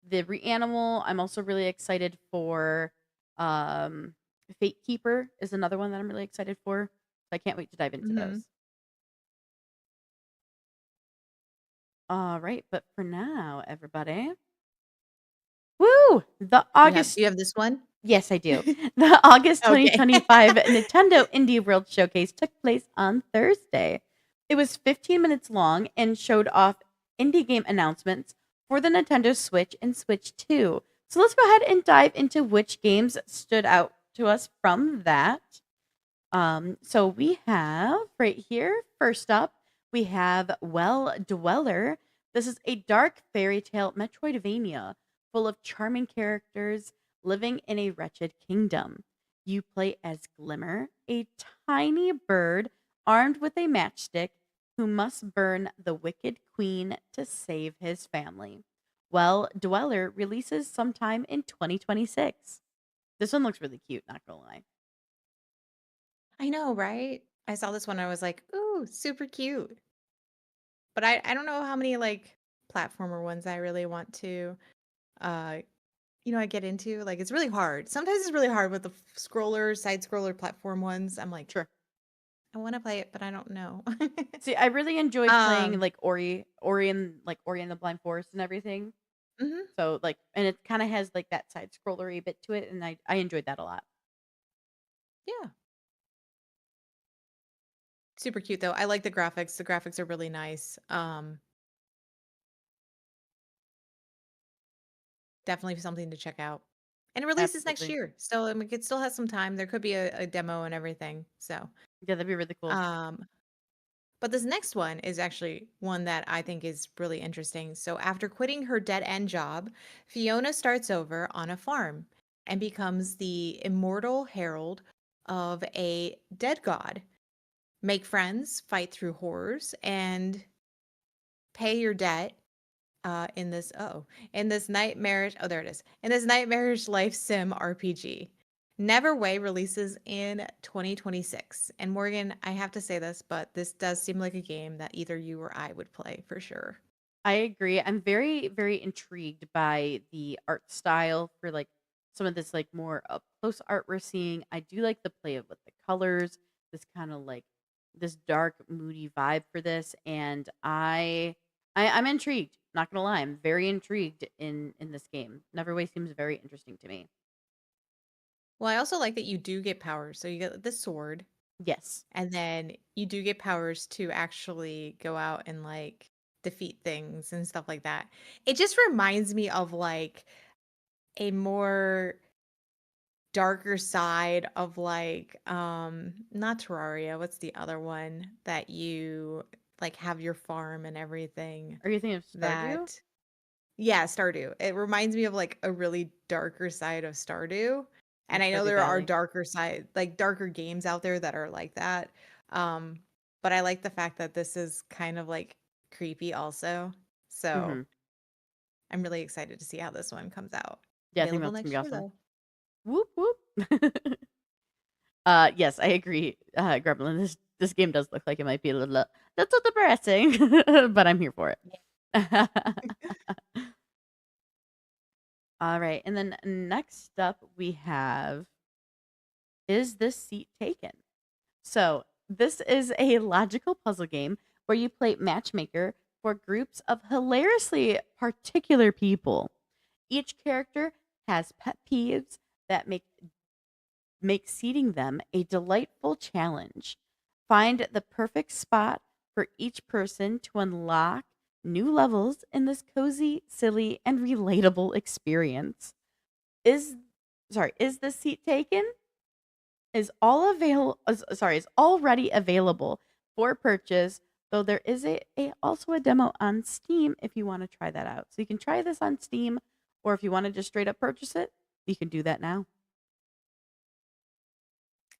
Reanimal. I'm also really excited for um Fate Keeper is another one that I'm really excited for. So I can't wait to dive into Hmm. those. All right, but for now, everybody, woo! The August, You have this one? yes, I do. The August Okay. 2025 Nintendo Indie World Showcase took place on Thursday. It was 15 minutes long and showed off indie game announcements for the Nintendo Switch and Switch 2. So let's go ahead and dive into which games stood out to us from that. So we have right here, first up, we have Well Dweller. This is a dark fairy tale Metroidvania full of charming characters living in a wretched kingdom. You play as Glimmer, a tiny bird armed with a matchstick who must burn the wicked queen to save his family. Well Dweller releases sometime in 2026. This one looks really cute, not gonna lie. I know, right? I saw this one. I was like, "Ooh, super cute." But I don't know how many like platformer ones I really want to uh I get into. Like it's really hard. Sometimes it's really hard with the scroller, side scroller platform ones. I'm like, Sure. I wanna play it, but I don't know. See, I really enjoyed playing Um, like Ori and the Blind Forest and everything. mhm, So like, and it kind of has like that side scrollery bit to it, and I enjoyed that a lot. yeah. Super cute, though. I like the graphics. The graphics are really nice. Definitely something to check out. And it releases next Absolutely, year, so, I mean, it still has some time. There could be a demo and everything, so, yeah, that'd be really cool. um but this next one is actually one that I think is really interesting. So, after quitting her dead-end job, Fiona starts over on a farm and becomes the immortal herald of a dead god. Make friends, fight through horrors, and pay your debt in this nightmarish oh there it is. In this nightmarish life sim RPG. Neverway releases in 2026. And Morgan, I have to say this, but this does seem like a game that either you or I would play for sure. I agree. I'm very, very intrigued by the art style for like some of this like more up close art we're seeing. I do like the play of with the colors, this kind of like this dark, moody vibe for this, and I'm intrigued. Not gonna lie, I'm very intrigued in this game. Neverway seems very interesting to me. Well, I also like that you do get powers. So you get the sword, Yes. and then you do get powers to actually go out and like defeat things and stuff like that. It just reminds me of like a more darker side of like not Terraria, what's the other one that you like have your farm and everything Are you thinking of Stardew? that yeah, Stardew. It reminds me of like a really darker side of Stardew. Or And I know Stardew there are Valley? darker side like darker games out there that are like that. Um but I like the fact that this is kind of like creepy also. So, Mm-hmm. I'm really excited to see how this one comes out. Yeah, I think Available that's gonna be next year awesome. though. Whoop whoop. Yes, I agree. Gremlin, this game does look like it might be a little that's so depressing, but I'm here for it. All right, and then next up we have is this seat taken? So this is a logical puzzle game where you play matchmaker for groups of hilariously particular people. Each character has pet peeves that make seating them a delightful challenge. Find the perfect spot for each person to unlock new levels in this cozy, silly, and relatable experience. Is is the seat taken? Is already available for purchase, though there is also a demo on Steam if you want to try that out. So you can try this on Steam, or if you want to just straight up purchase it, you can do that now.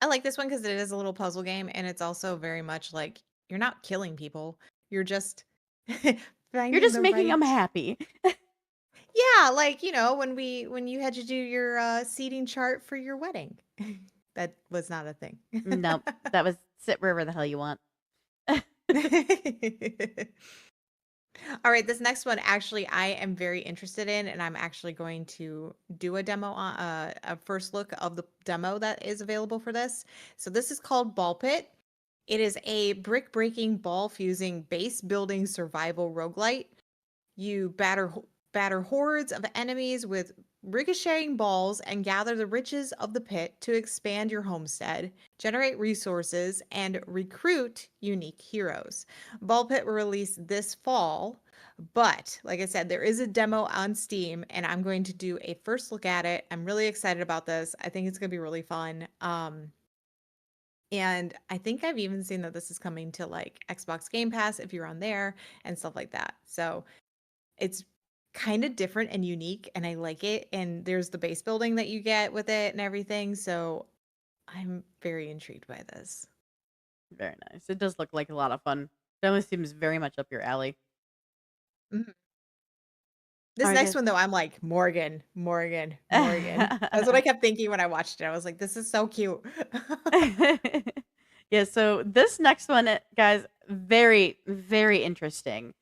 I like this one because it is a little puzzle game, and it's also very much like you're not killing people. You're just You're finding just the making them right happy. yeah, like, when you had to do your, seating chart for your wedding. That was not a thing. Nope. That was sit wherever the hell you want. Alright, this next one, actually, I am very interested in, and I'm actually going to do a demo on a first look of the demo that is available for this. So this is called Ball Pit. It is a brick-breaking, ball-fusing, base-building survival roguelite. You batter hordes of enemies with ricocheting balls and gather the riches of the pit to expand your homestead, generate resources, and recruit unique heroes. Ball Pit will release this fall, but like I said, there is a demo on Steam, and I'm going to do a first look at it. I'm really excited about this. I think it's going to be really fun. And I think I've even seen that this is coming to like Xbox Game Pass if you're on there and stuff like that. So it's kinda different and unique, and I like it, and there's the base building that you get with it and everything, so I'm very intrigued by this. Very nice. It does look like a lot of fun. Definitely seems very much up your alley. Mhm. All This right, next guys. one, though, I'm like, "Morgan, Morgan, Morgan." That's what I kept thinking when I watched it. I was like, "This is so cute." Yeah, so this next one, guys, very, very interesting.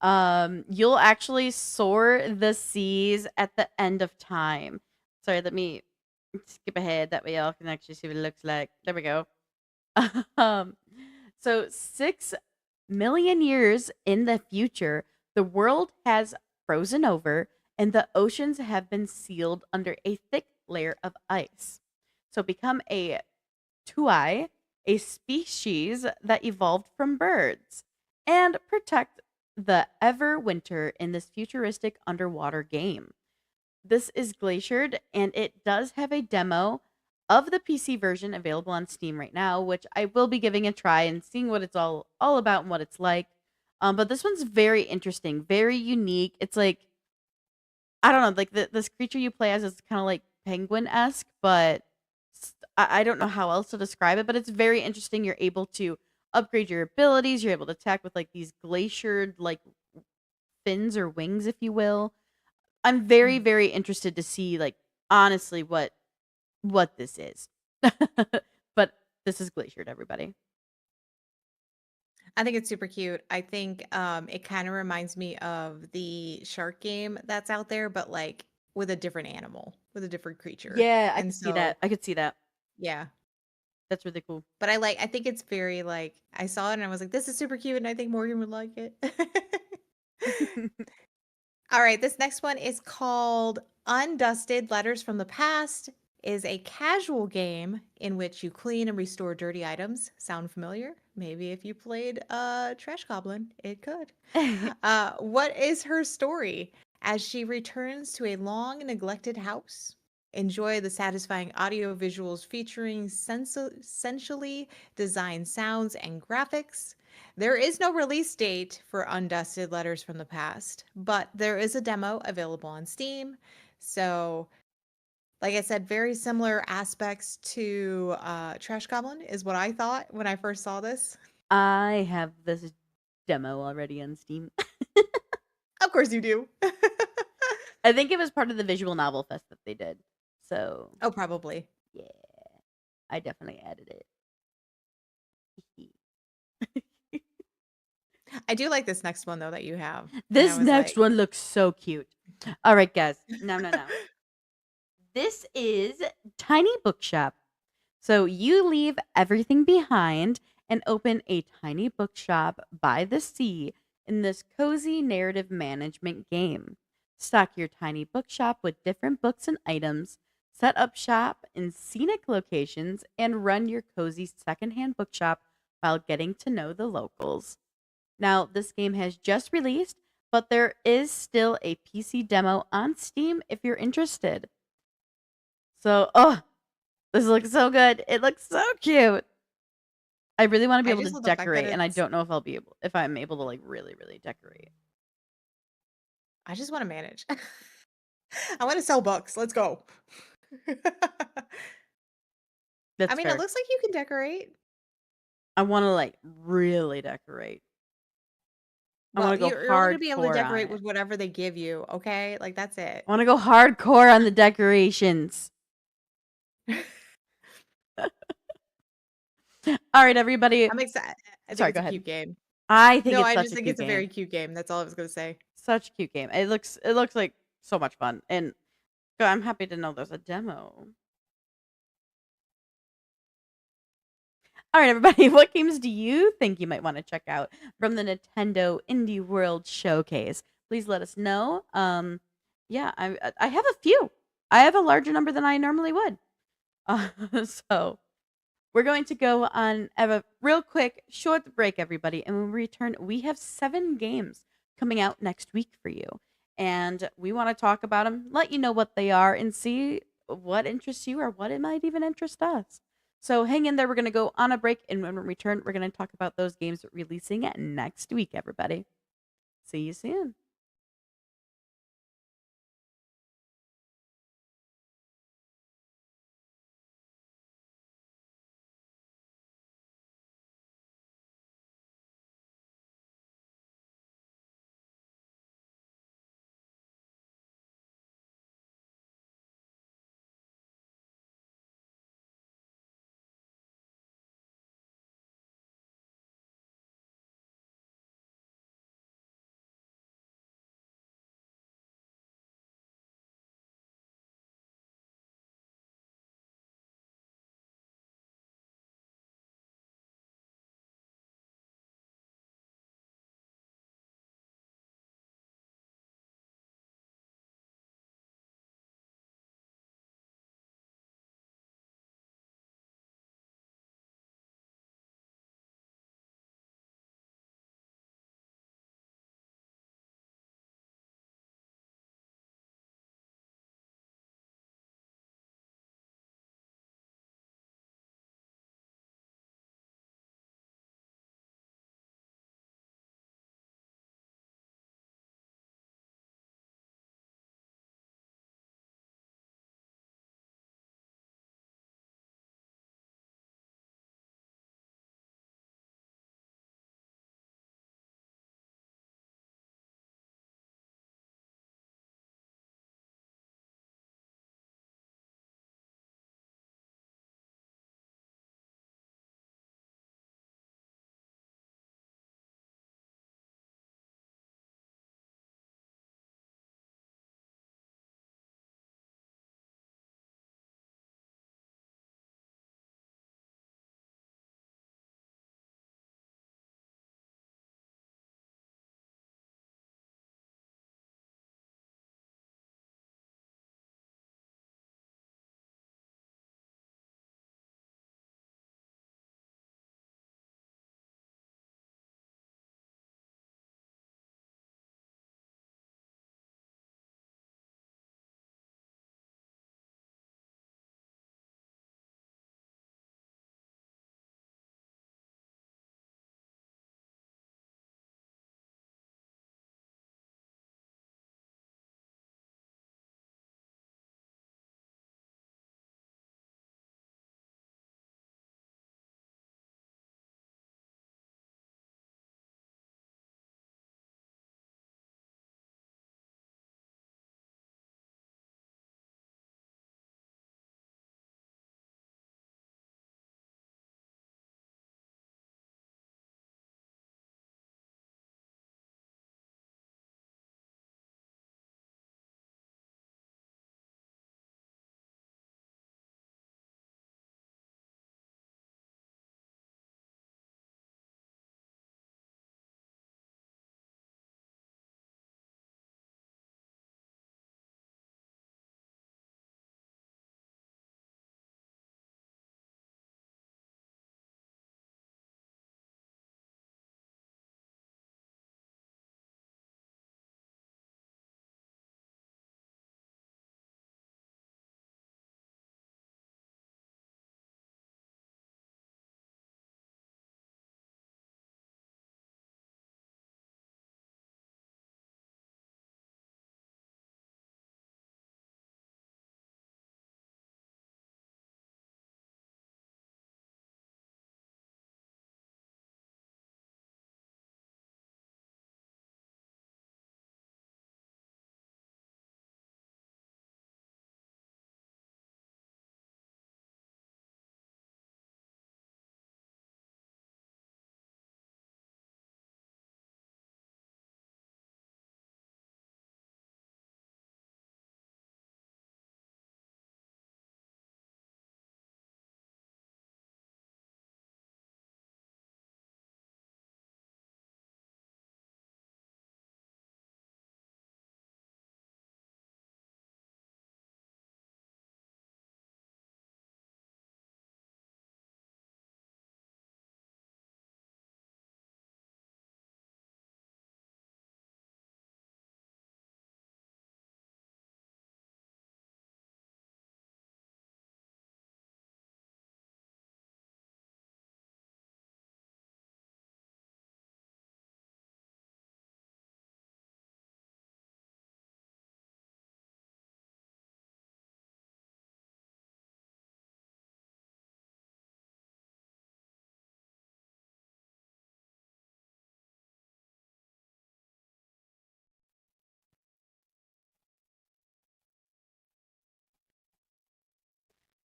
You'll actually soar the seas at the end of time. Sorry, let me skip ahead. That way y'all can actually see what it looks like. There we go. Um, so 6 million years in the future, the world has frozen over and the oceans have been sealed under a thick layer of ice. So become a tuai, a species that evolved from birds, and protect the Everwinter in this futuristic underwater game. This is Glaciered, and it does have a demo of the PC version available on Steam right now, which I will be giving a try and seeing what it's all about and what it's like. But this one's very interesting, very unique. It's like I don't know, like this creature you play as is kind of like penguin esque, but I don't know how else to describe it. But it's very interesting. You're able to upgrade your abilities. You're able to attack with like these glaciered like fins or wings, if you will. I'm very, Mm. very interested to see, like, honestly, what this is. But this is Glaciered, everybody. I think it's super cute. I think it kind of reminds me of the shark game that's out there, but like with a different animal, with a different creature. Yeah, I And could see that. so, I could see that. yeah. That's really cool. But I think it's very like I saw it and I was like, this is super cute, and I think Morgan would like it. All right, this next one is called Undusted Letters from the Past. Is a casual game in which you clean and restore dirty items. Sound familiar? Maybe if you played Trash Goblin, it could. What is her story as she returns to a long neglected house? Enjoy the satisfying audio visuals featuring sensually designed sounds and graphics. There is no release date for Undusted Letters from the Past, but there is a demo available on Steam. So, like I said, very similar aspects to Trash Goblin is what I thought when I first saw this. I have this demo already on Steam. Of course you do. I think it was part of the visual novel fest that they did. So, Oh, probably. yeah, I definitely added it. I do like this next one though that you have. And I This was next like, one looks so cute. All right, guys. No, no, no. This is Tiny Bookshop. So you leave everything behind and open a tiny bookshop by the sea in this cozy narrative management game. Stock your tiny bookshop with different books and items, set up shop in scenic locations, and run your cozy secondhand bookshop while getting to know the locals. Now, this game has just released, but there is still a PC demo on Steam if you're interested. So, oh, this looks so good. It looks so cute. I really wanna be I able to just love the fact that decorate, and I it's don't know if I'm able to, like, really, really decorate. I just want to manage. I want to sell books. Let's go. I That's mean, it fair. looks like you can decorate. I wanna, like, really decorate. I Well, wanna go you're only gonna be able to hardcore on decorate it. with whatever they give you, okay? Like that's it. I wanna go hardcore on the decorations. Alright, everybody. I'm excited. I think Sorry, it's go a ahead. cute game. I think No, it's I such just a think cute it's a very game. cute game. That's all I was gonna say. Such a cute game. It looks like so much fun, and I'm happy to know there's a demo. All right, everybody, what games do you think you might want to check out from the Nintendo Indie World Showcase? Please let us know. Yeah, I have a few. I have a larger number than I normally would. Uh, so we're going to go on have a real quick short break, everybody, and when we return, we have 7 games coming out next week for you, and we want to talk about them, let you know what they are, and see what interests you or what it might even interest us. So hang in there. We're going to go on a break, and when we return, we're going to talk about those games releasing next week, everybody. See you soon.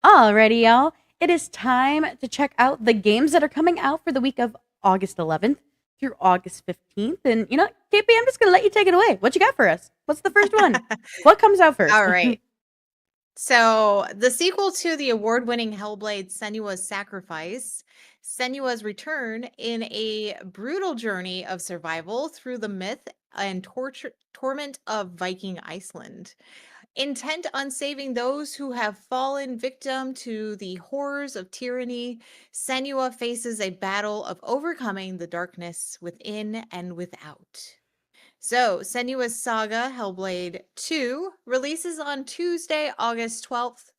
Alrighty, y'all. It is time to check out the games that are coming out for the week of August 11th through August 15th. And you know, KP, I'm just going to let you take it away. What you got for us? What's the first one? What comes out first? All right. So, the sequel to the award-winning Hellblade: Senua's Sacrifice, Senua's return in a brutal journey of survival through the myth and torment of Viking Iceland. Intent on saving those who have fallen victim to the horrors of tyranny, Senua faces a battle of overcoming the darkness within and without. So, Senua's Saga Hellblade 2 releases on Tuesday, August 12th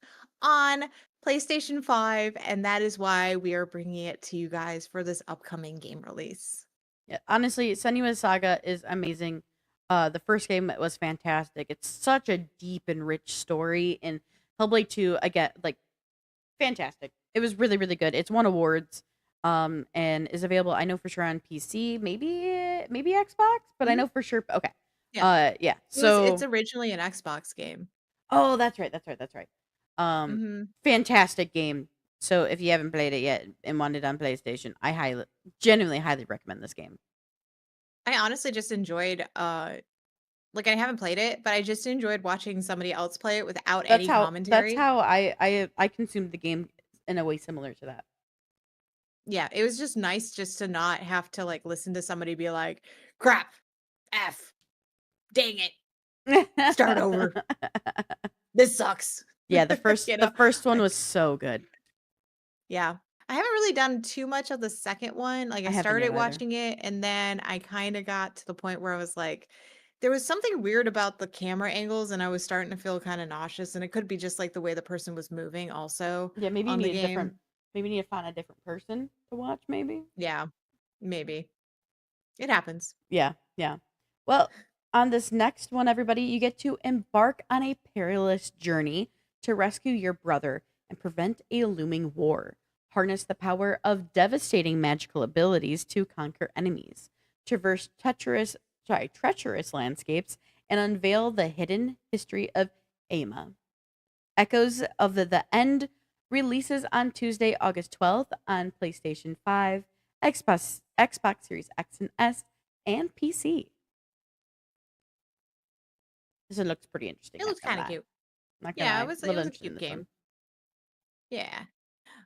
on PlayStation 5, and that is why we are bringing it to you guys for this upcoming game release. Yeah, honestly, Senua's Saga is amazing. The first game was fantastic. It's such a deep and rich story, and Hellblade 2, again, like fantastic. It was really, really good. It's won awards, and is available. I know for sure on PC, maybe Xbox, but I Mhm. know for sure. Okay, Yeah. yeah. It's So, originally an Xbox game. oh, that's right. Um, Mhm. fantastic game. So if you haven't played it yet and want it on PlayStation, genuinely highly recommend this game. I honestly just enjoyed like I haven't played it, but I just enjoyed watching somebody else play it without any That's commentary. how I consumed the game in a way similar to that. Yeah, it was just nice just to not have to like listen to somebody be like, "Crap, F, dang it, start over. This sucks." Yeah, the first You the know? first one I was so good. Yeah. I haven't really done too much of the second one. Like, I I haven't started yet either. watching it, and then I kinda got to the point where I was like there was something weird about the camera angles, and I was starting to feel kinda nauseous, and it could be just, like, the way the person was moving also Yeah, maybe you on the need a different game. maybe you need to find a different person to watch, maybe? Yeah, maybe. It happens. Yeah, yeah. Well, on this next one, everybody, you get to embark on a perilous journey to rescue your brother and prevent a looming war. Harness the power of devastating magical abilities to conquer enemies, traverse treacherous landscapes, and unveil the hidden history of Ama. Echoes of the End releases on Tuesday, August 12th on PlayStation 5, Xbox Series X and S, and PC. This one looks pretty interesting, It not looks gonna kinda lie. cute. Not gonna Yeah, lie. A it little was a interested in cute this one. game. Yeah.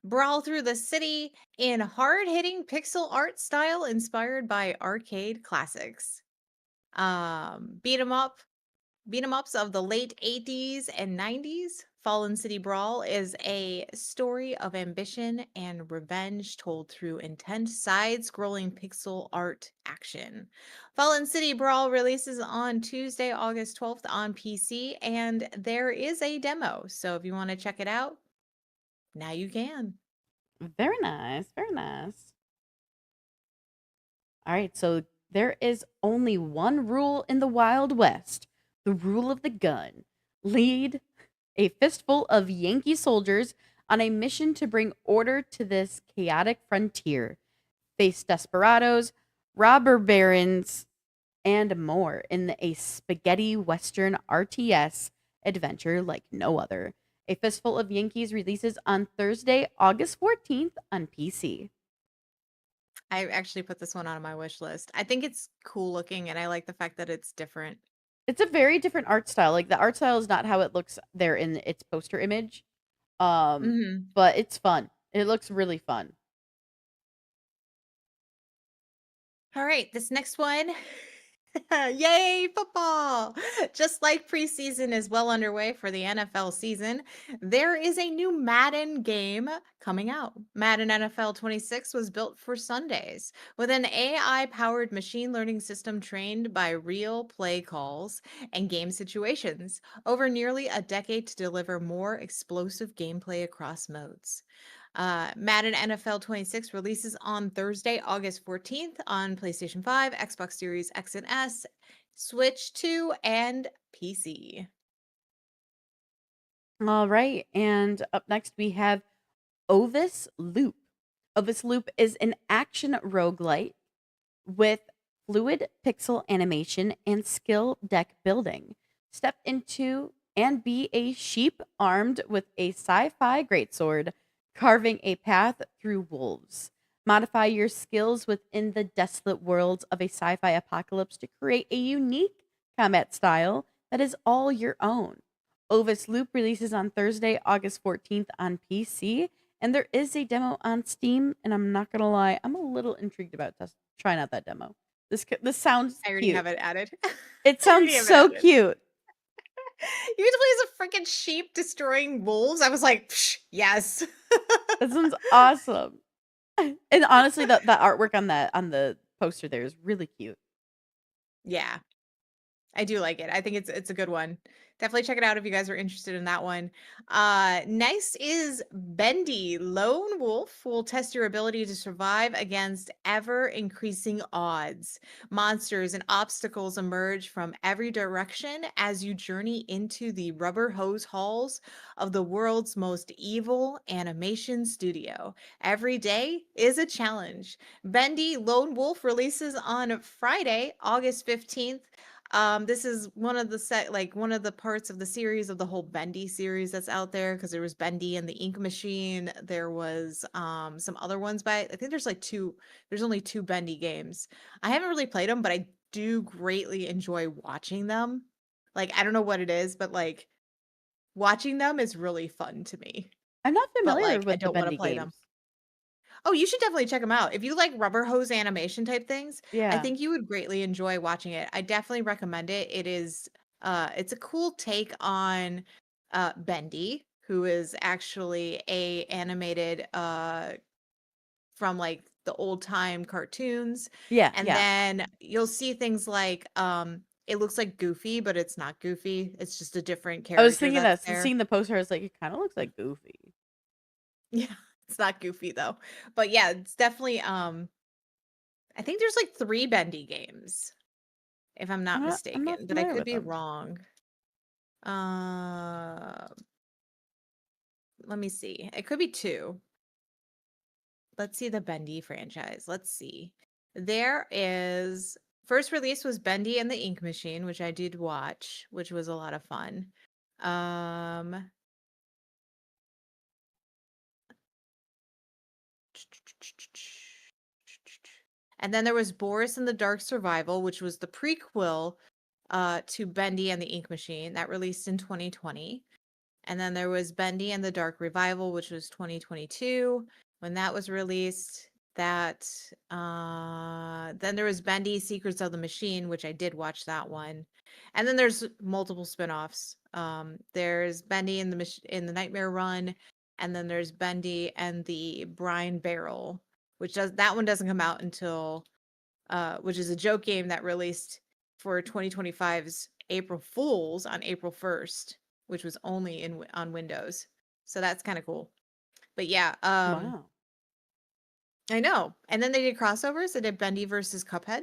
Brawl through the city in hard-hitting pixel art style inspired by arcade classics. Beat 'em up Beat 'em ups of the late 80s and 90s, Fallen City Brawl is a story of ambition and revenge told through intense side-scrolling pixel art action. Fallen City Brawl releases on Tuesday, August 12th on PC, and there is a demo. So if you want to check it out, now you can. Very nice. Very nice. All right, so there is only one rule in the Wild West, the rule of the gun. Lead a fistful of Yankee soldiers on a mission to bring order to this chaotic frontier. Face desperados, robber barons, and more in a spaghetti western RTS adventure like no other. A Fistful of Yankees releases on Thursday, August 14th on PC. I actually put this one on my wish list. I think it's cool looking and I like the fact that it's different. It's a very different art style. Like the art style is not how it looks there in its poster image. Um, Mhm. but it's fun. It looks really fun. All right, this next one. Yay, football! Just like preseason is well underway for the NFL season, there is a new Madden game coming out. Madden NFL 26 was built for Sundays with an AI powered machine learning system trained by real play calls and game situations over nearly a decade to deliver more explosive gameplay across modes. Madden NFL 26 releases on Thursday, August 14th on PlayStation 5, Xbox Series X and S, Switch 2, and PC. All right. And up next we have Ovis Loop. Ovis Loop is an action roguelite with fluid pixel animation and skill deck building. Step into and be a sheep armed with a sci-fi greatsword, carving a path through wolves. Modify your skills within the desolate worlds of a sci-fi apocalypse to create a unique combat style that is all your own. Ovis Loop releases on Thursday, August 14th on PC, and there is a demo on Steam, and I'm not gonna lie, I'm a little intrigued about trying out that demo. This sounds I already cute. have it added. It I already sounds have it so added. cute. You get to play as a freaking sheep destroying wolves. I was like, "Psh, yes." That sounds awesome. And honestly, the artwork on the poster there is really cute. Yeah. I do like it. I think it's a good one. Definitely check it out if you guys are interested in that one. Next is Bendy. Lone Wolf will test your ability to survive against ever increasing odds. Monsters and obstacles emerge from every direction as you journey into the rubber hose halls of the world's most evil animation studio. Every day is a challenge. Bendy Lone Wolf releases on Friday, August 15th. This is one of the one of the parts of the series of the whole Bendy series that's out there because there was Bendy and the Ink Machine. There was some other ones, but I think there's only two Bendy games. I haven't really played them, but I do greatly enjoy watching them. Like I don't know what it is, but like watching them is really fun to me. I'm not But familiar like I with the don't want to Bendy play them. games. Oh, you should definitely check them out. If you like rubber hose animation type things, I Yeah. think you would greatly enjoy watching it. I definitely recommend it. It's a cool take on Bendy, who is actually a animated from like the old time cartoons. Yeah, And yeah. then you'll see things like it looks like Goofy, but it's not Goofy. It's just a different I was character thinking that's that since there. seeing the poster, I was like, it kind of looks like Goofy. Yeah, it's not Goofy though. But yeah, it's definitely I think there's like 3 Bendy games, if I'm not I'm not mistaken, but I familiar could with be them. wrong. Uh, Let me see. It could be 2. Let's see the Bendy franchise. Let's see. There is first release was Bendy and the Ink Machine, which I did watch, which was a lot of fun. Um, and then there was Boris and the Dark Survival, which was the prequel to Bendy and the Ink Machine that released in 2020. And then there was Bendy and the Dark Revival, which was 2022 when that was released. That then there was Bendy Secrets of the Machine, which I did watch that one. And then there's multiple spin-offs. There's Bendy in the Nightmare Run, and then there's Bendy and the Brine Barrel, which does that one doesn't come out until which is a joke game that released for 2025's April Fools on April 1st, which was only on Windows. So that's kind of cool. But yeah, Wow. I know. And then they did crossovers. They did Bendy versus Cuphead.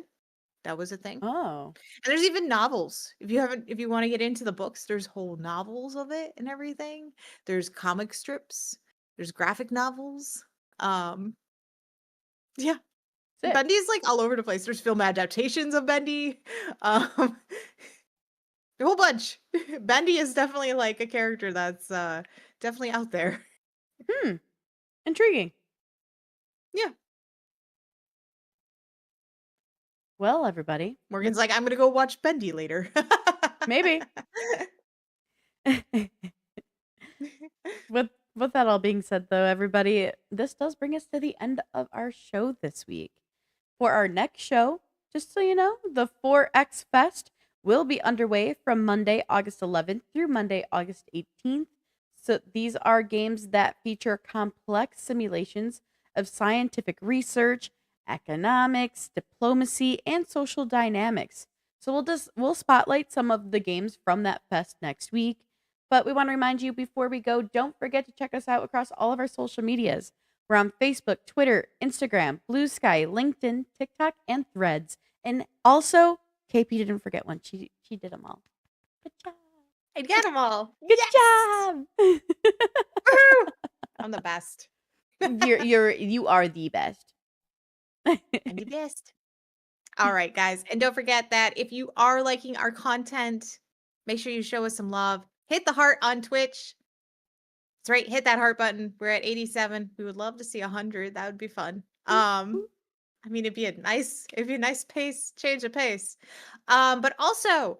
That was a thing. Oh. And there's even novels. If you want to get into the books, there's whole novels of it and everything. There's comic strips. There's graphic novels. Um, yeah, Sick. Bendy is like all over the place. There's film adaptations of Bendy. Um, a whole bunch. Bendy is definitely like a character that's definitely out there. Hmm. Intriguing. Yeah. Well, everybody. Morgan's like, I'm gonna go watch Bendy later. Maybe. With that all being said, though, everybody, this does bring us to the end of our show this week. For our next show, just so you know, the 4X Fest will be underway from Monday, August 11th through Monday, August 18th. So these are games that feature complex simulations of scientific research, economics, diplomacy, and social dynamics. So we'll spotlight some of the games from that fest next week. But we want to remind you before we go, don't forget to check us out across all of our social medias. We're on Facebook, Twitter, Instagram, Blue Sky, LinkedIn, TikTok, and Threads. And also, KP didn't forget one. She did them all. Good job. I get them all. Good Yes. job. Woohoo! I'm the best. You are the best. I'm the best. All right, guys. And don't forget that if you are liking our content, make sure you show us some love. Hit the heart on Twitch. That's right, hit that heart button. We're at 87. We would love to see 100. That would be fun. Ooh, ooh. I mean, it'd be a nice pace, change of pace. But also,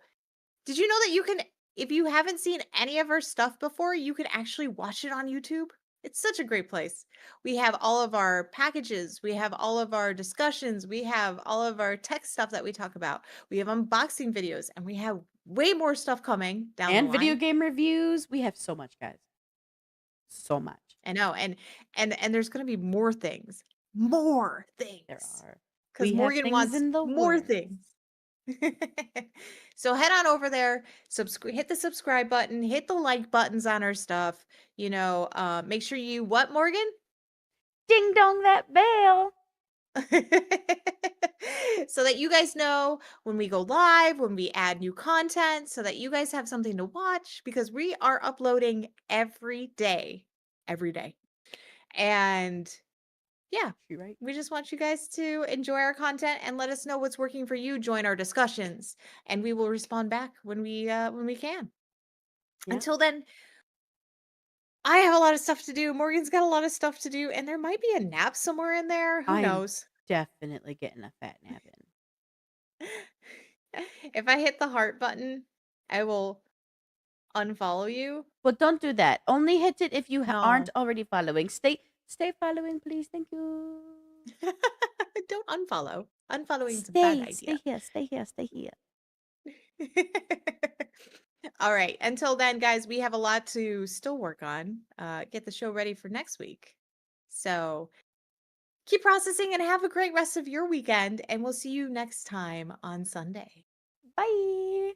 did you know that you can, if you haven't seen any of our stuff before, you can actually watch it on YouTube? It's such a great place. We have all of our packages, we have all of our discussions, we have all of our tech stuff that we talk about. We have unboxing videos, and we have way more stuff coming down the And video line. game reviews. We have so much, guys. So much. I know, and there's gonna be more There things, are. because We have Morgan things wants in the more works. things. So head on over there, hit the subscribe button, hit the like buttons on our stuff. Make sure you what, Morgan? Ding dong that bell. So that you guys know when we go live, when we add new content, so that you guys have something to watch, because we are uploading every day. Every day. And yeah, You right? we just want you guys to enjoy our content and let us know what's working for you. Join our discussions, and we will respond back when we can. Yeah. Until then, I have a lot of stuff to do. Morgan's got a lot of stuff to do, and there might be a nap somewhere in there. Who I'm knows? definitely getting a fat nap in. If I hit the heart button, I will unfollow you. But don't do that. Only hit it if you aren't No. already following. Stay following, please. Thank you. Don't unfollow. Unfollowing is a bad Stay idea. here, stay here, stay here. All right. Until then, guys, we have a lot to still work on. Get the show ready for next week. So keep processing and have a great rest of your weekend. And we'll see you next time on Sunday. Bye.